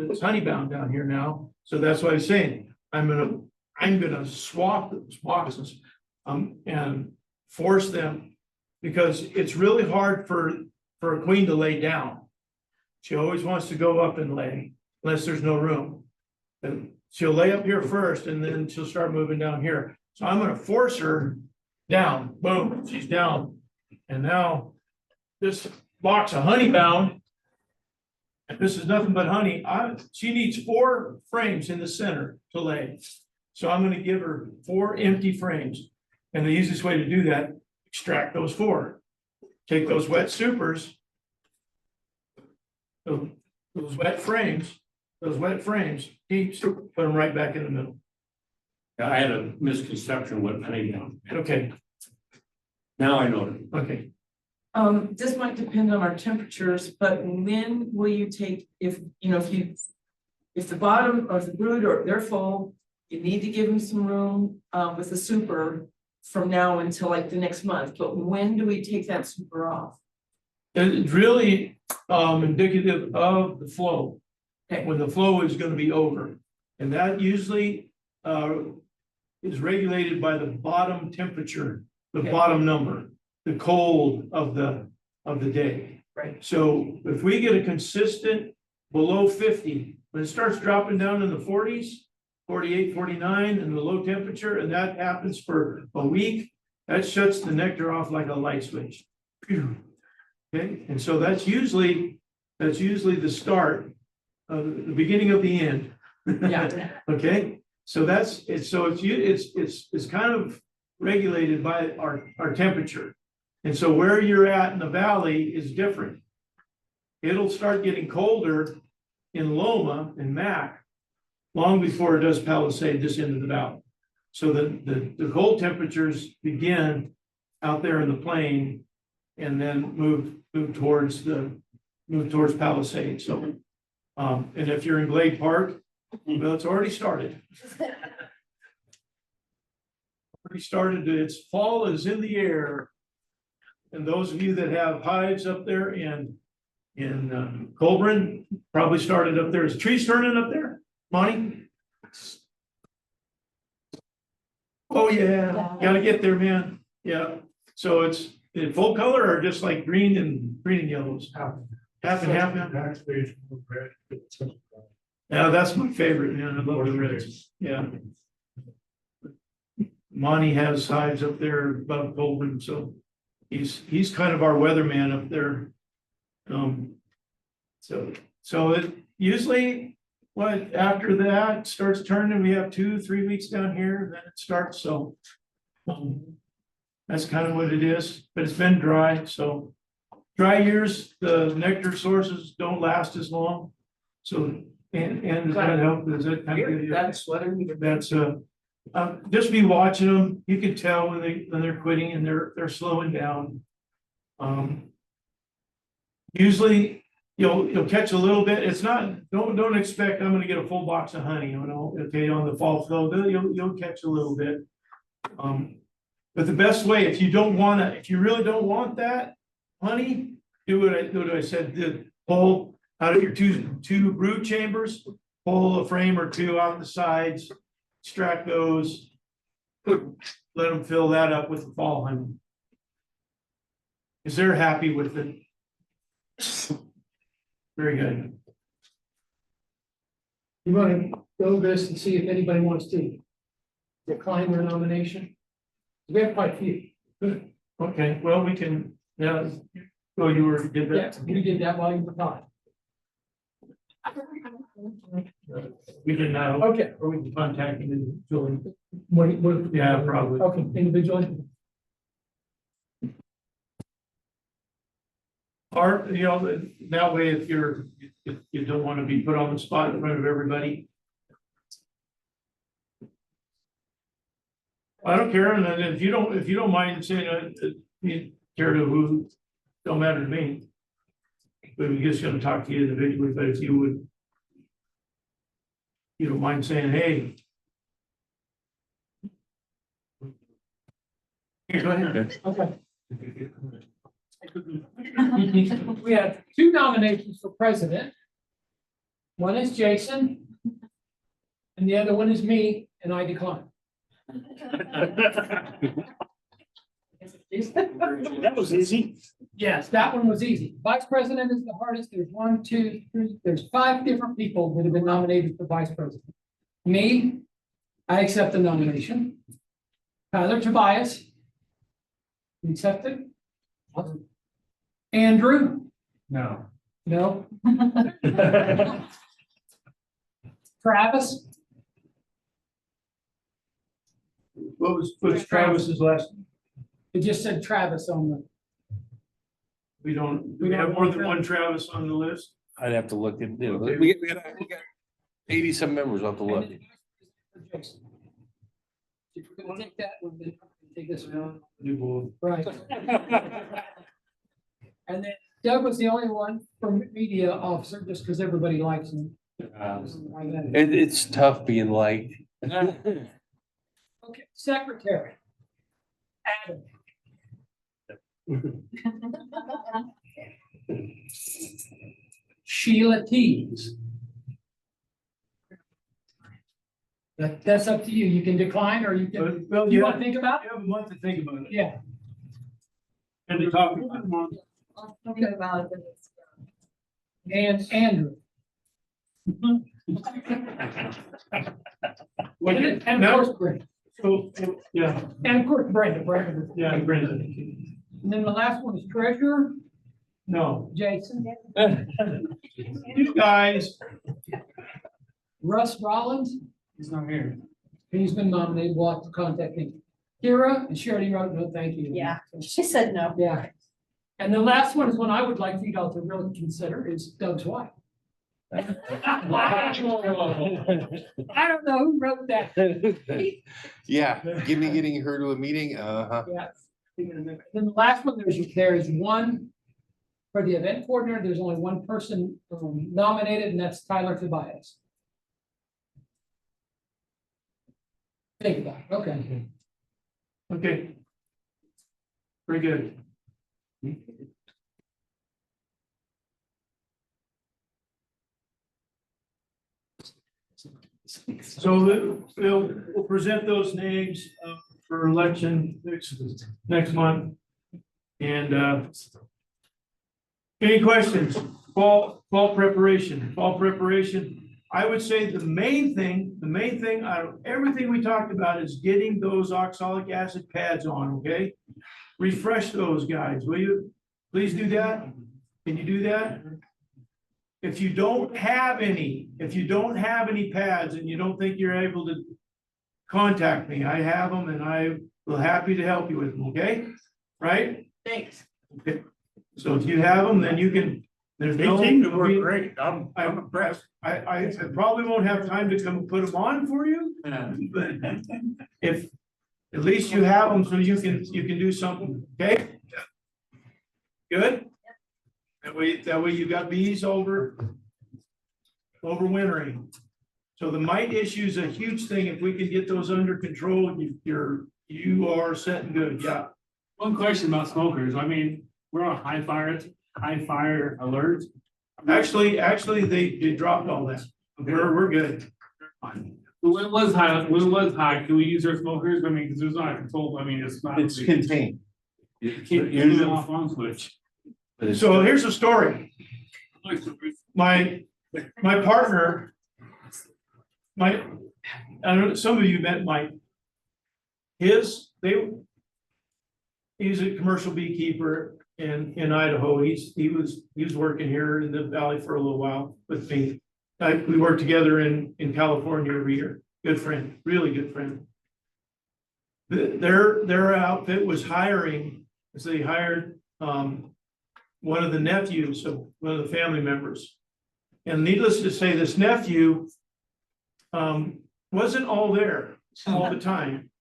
it's honey bound down here now. So that's what I'm saying. I'm gonna swap those boxes and force them, because it's really hard for a queen to lay down. She always wants to go up and lay unless there's no room. And she'll lay up here first and then she'll start moving down here. So I'm gonna force her down. Boom, she's down. And now this box of honey bound, and this is nothing but honey. She needs 4 frames in the center to lay. So I'm gonna give her 4 empty frames. And the easiest way to do that, extract those 4. Take those wet supers, those wet frames, deep, put them right back in the middle. I had a misconception what honey down. Okay, Now I know. okay. This might depend on our temperatures, but when will you take, if the bottom of the brood or they're full, you need to give them some room, with the super from now until like the next month, but when do we take that super off? It's really indicative of the flow. Okay. When the flow is gonna be over. And that usually is regulated by the bottom temperature, the Okay. bottom number, the cold of the day. Right. So if we get a consistent below 50, when it starts dropping down in the 40s, 48, 49 in the low temperature, and that happens for a week, that shuts the nectar off like a light switch. Phew. Okay, and so that's usually the start of the beginning of the end. Yeah. Okay, so it's kind of regulated by our temperature. And so where you're at in the valley is different. It'll start getting colder in Loma and Mac long before it does Palisade, this end of the valley. So the cold temperatures begin out there in the plain and then move towards Palisade. So, and if you're in Glade Park, well, it's already started. It's fall is in the air. And those of you that have hives up there in Colburn probably started up there. Is trees turning up there, Monty? Oh, yeah, gotta get there, man. Yeah, so it's in full color or just like green and yellows? Half and half, man? Yeah, that's my favorite, man. I love the reds. Yeah. Monty has hives up there above Colburn, so he's kind of our weatherman up there. So it usually, after that starts turning, we have 2-3 weeks down here, then it starts, so. That's kind of what it is, but it's been dry, so. Dry years, the nectar sources don't last as long, so, and does that help? Does that kind of give you? That's what I'm. That's just be watching them. You can tell when they're quitting and they're slowing down. Usually you'll catch a little bit. It's not, don't expect I'm gonna get a full box of honey, okay, on the fall flow. You'll catch a little bit. But the best way, if you really don't want that honey, do what I said, pull out of your two brood chambers, pull a frame or 2 out the sides, extract those, let them fill that up with the fall honey. Because they're happy with it. Very good. You want to go this and see if anybody wants to decline their nomination? We have quite a few. Good. Okay, well, we can, yeah, you did Yeah, that. we did that while you were talking. We can now, Okay. or we can contact him individually. What? Yeah, probably. Okay, individually. Or, you know, that way, if you don't want to be put on the spot in front of everybody. I don't care, and then if you don't mind saying, you care to who, don't matter to me. But we're just gonna talk to you individually, but if you would. You don't mind saying, hey. Go ahead. Okay. We have two nominations for president. One is Jason. And the other one is me, and I decline. That was easy. Yes, that one was easy. Vice president is the hardest. There's 1, 2, 3, there's 5 different people that have been nominated for vice president. Me, I accept the nomination. Tyler Tobias. You accept it? Andrew? No. No. Travis? What's Travis's last? It just said Travis on the. We have more than one Travis on the list. I'd have to look at, Okay. we got 80-some members, I'll have to look. If you're gonna take that one, then take this one. Do both. Right. And then Doug was the only one from media officer, just because everybody likes him. It's tough being liked. Okay, secretary. Adam. Sheila Tees. That's up to you. You can decline or you can, Well, you you want to think about it? have a month to think about it. Yeah. And to talk about it. Okay, about it. And Andrew. And of course, Brenda. So, yeah, And of course, Brenda. yeah, Brenda. And then the last one is treasurer, No, Jason. you guys, Russ Rollins, He's not here. he's been nominated, we'll have to contact him. Kira, and Shirley wrote, no, thank you. Yeah, she said no. Yeah. And the last one is one I would like for you all to really consider is Doug's wife. I don't know who wrote that. Yeah, give me getting her to a meeting, Yeah. Then the last one, there is one for the event coordinator, there's only one person nominated, and that's Tyler Tobias. Think about it, okay. okay. Very good. So we'll present those names for election next month. And any questions? Fall preparation, I would say the main thing out of everything we talked about is getting those oxalic acid pads on, okay? Refresh those guys, will you? Please do that. Can you do that? If you don't have any pads and you don't think you're able to contact me, I have them and I will happy to help you with them, okay? Right? Thanks. Okay. So if you have them, then you can, there's They no. seem to work great. I'm impressed. I probably won't have time to come put them on for you, but if, at least you have them so you can do something, okay? Good? That way you got bees overwintering. So the mite issue is a huge thing. If we can get those under control, you are set and good, yeah. One question about smokers, I mean, we're on high fire alert. Actually, they dropped all that. We're good. When it was high, can we use our smokers? I mean, because there's not control, I mean, it's not. it's contained. You can't use it off on switch. So here's a story. My partner, I don't know, some of you met Mike. He's a commercial beekeeper in Idaho. He was working here in the valley for a little while with me. we work together in California every year. Good friend, really good friend. Their outfit was hiring, so they hired, one of the nephews of one of the family members. And needless to say, this nephew, wasn't all there all the time.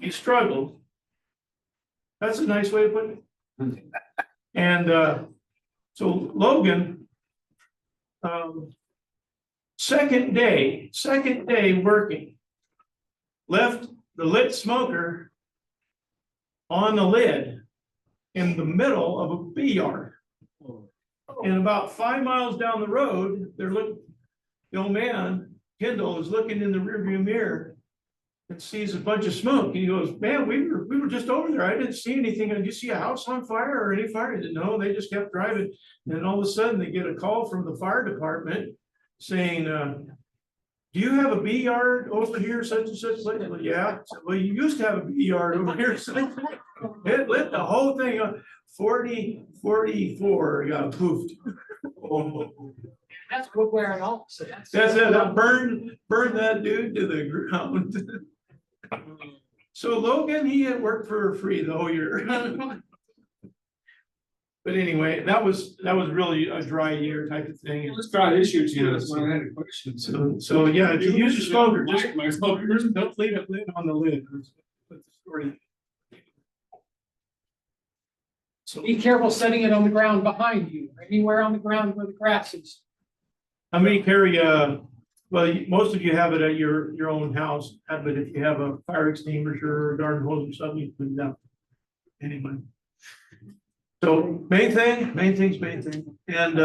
He struggled. That's a nice way to put it. And, so Logan, second day working, left the lit smoker on the lid in the middle of a bee yard. And about 5 miles down the road, the old man, Kendall, is looking in the rearview mirror and sees a bunch of smoke. And he goes, man, we were just over there. I didn't see anything. Did you see a house on fire or any fire? He said, no, they just kept driving. And then all of a sudden they get a call from the fire department saying, do you have a bee yard over here, such and such? Well, yeah. So, well, you used to have a bee yard over here. So it lit the whole thing up. 44 got poofed. That's cookware and all, so that's. That's it. I burned that dude to the ground. So Logan, he had worked for free the whole year. But anyway, that was really a dry year type of thing. Let's try this year too. Yeah, That's why I had a question. So yeah, if you use your smoker, just My smokers. don't leave it lit on the lid. That's the story. So be careful setting it on the ground behind you, or anywhere on the ground where the grass is. How many carry, well, most of you have it at your own house, but if you have a fire extinguisher or garden hose or something, you put it out. Anyway. So main thing, and,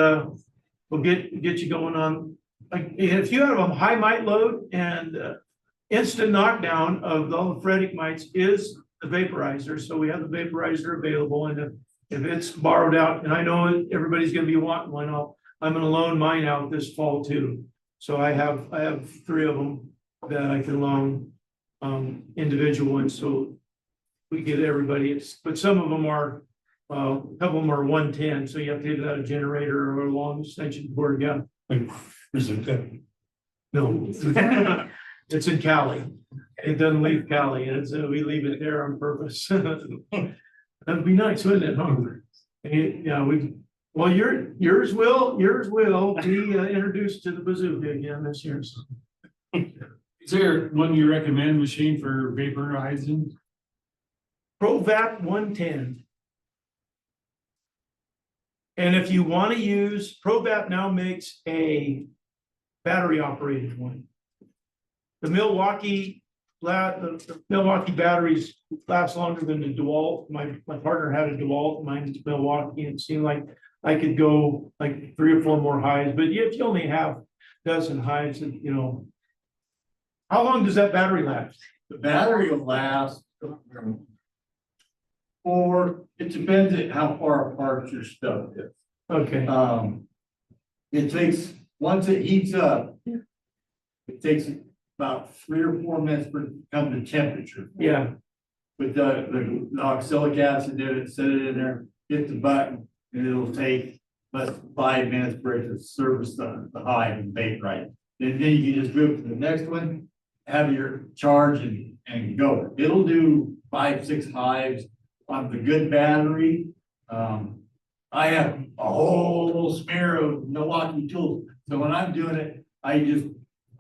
we'll get you going on. Like, if you have a high mite load and, instant knockdown of all the phoretic mites is the vaporizer. So we have the vaporizer available, and if it's borrowed out, and I know everybody's gonna be wanting one, I'm gonna loan mine out this fall too. So I have 3 of them that I can loan, individual ones, so we get everybody, but some of them are, a couple of them are 110, so you have to get out a generator or a long extension cord, yeah. Is it good? No. It's in Cali. It doesn't leave Cali, and we leave it there on purpose. That'd be nice, wouldn't it, huh? Yeah, well, yours will be introduced to the bazooka again this year. So. Is there one you recommend machine for vaporizing? ProVap 110. And if you want to use, ProVap now makes a battery operated one. The Milwaukee batteries last longer than the DeWalt. My partner had a DeWalt, mine's Milwaukee, and it seemed like I could go like 3 or 4 more hives, but if you only have a dozen hives, you know. How long does that battery last? The battery will last. Or it depends on how far apart your stuff is. Okay. It takes, once it heats up, it takes about 3 or 4 minutes for it to come to temperature. Yeah. With the oxalic acid in it, set it in there, hit the button, and it'll take less than 5 minutes for it to service the hive and vaporize. And then you can just move to the next one, have your charge and go. It'll do 5, 6 hives on the good battery. I have a whole smear of Milwaukee tools. So when I'm doing it, I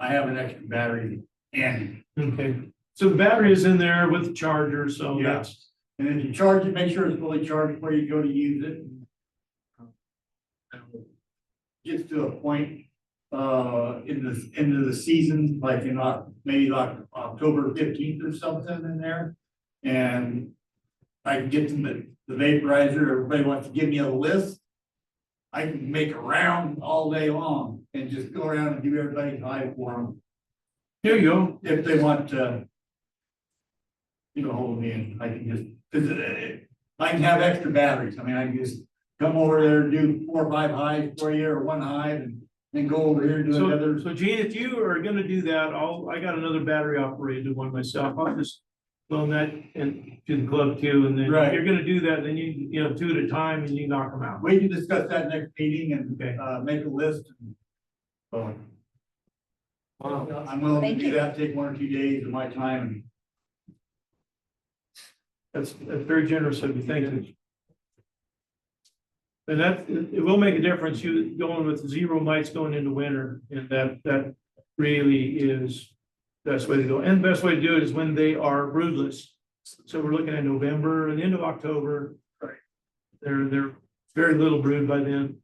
have an extra battery handy. Okay. So the battery is in there with the charger, so Yeah. that's. And if you charge it, make sure it's fully charged before you go to use it. Gets to a point in the end of the season, like maybe like October 15th or something in there. And I can get the vaporizer, everybody wants to give me a list. I can make a round all day long and just go around and do everybody's hive for them. Here you go. If they want to, hold me in, I can just, because I can have extra batteries. I mean, I can just come over there and do 4 or 5 hives for you, or 1 hive, and then go over here and do another. So Gene, if you are gonna do that, I got another battery operated one myself. I'll just loan that and to the club too, and then if you're gonna do that, then you know, 2 at a time and you knock them out. We can discuss that next meeting and make a list. I'm willing to Thank do you. that, take 1 or 2 days of my time That's very generous of you, thank you. And it will make a difference, you going with 0 mites going into winter, and that really is the best way to go. And the best way to do it is when they are broodless. So we're looking at November, the end of October. Right. They're very little brood by then.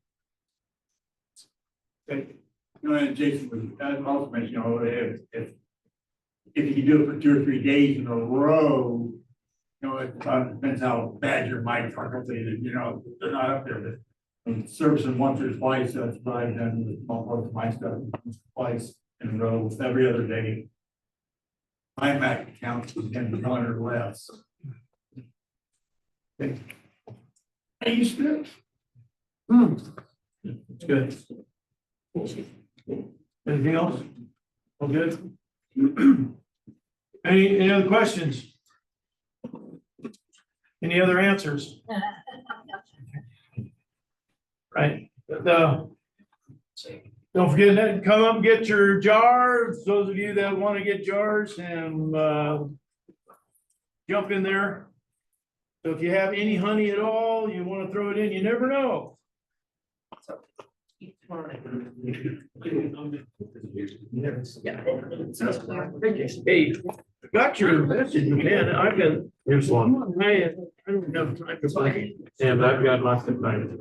Okay, You know, and Jason was, also mentioned, you know, if you can do it for 2 or 3 days in a row, you know, it depends how bad your mites are, hopefully, you know, they're not up there, but servicing once or twice, that's what I've done with most of my stuff, twice in a row, every other day. My Mac counts is 10 or less. hey, you spit. It's good. Anything else? All good? Any other questions? Any other answers? Right, don't forget that, come up and get your jars, those of you that want to get jars and, jump in there. So if you have any honey at all, you want to throw it in, you never know. Hey, got your message, man, I've been. Here's one. I don't have time to buy. And I've got lots of time.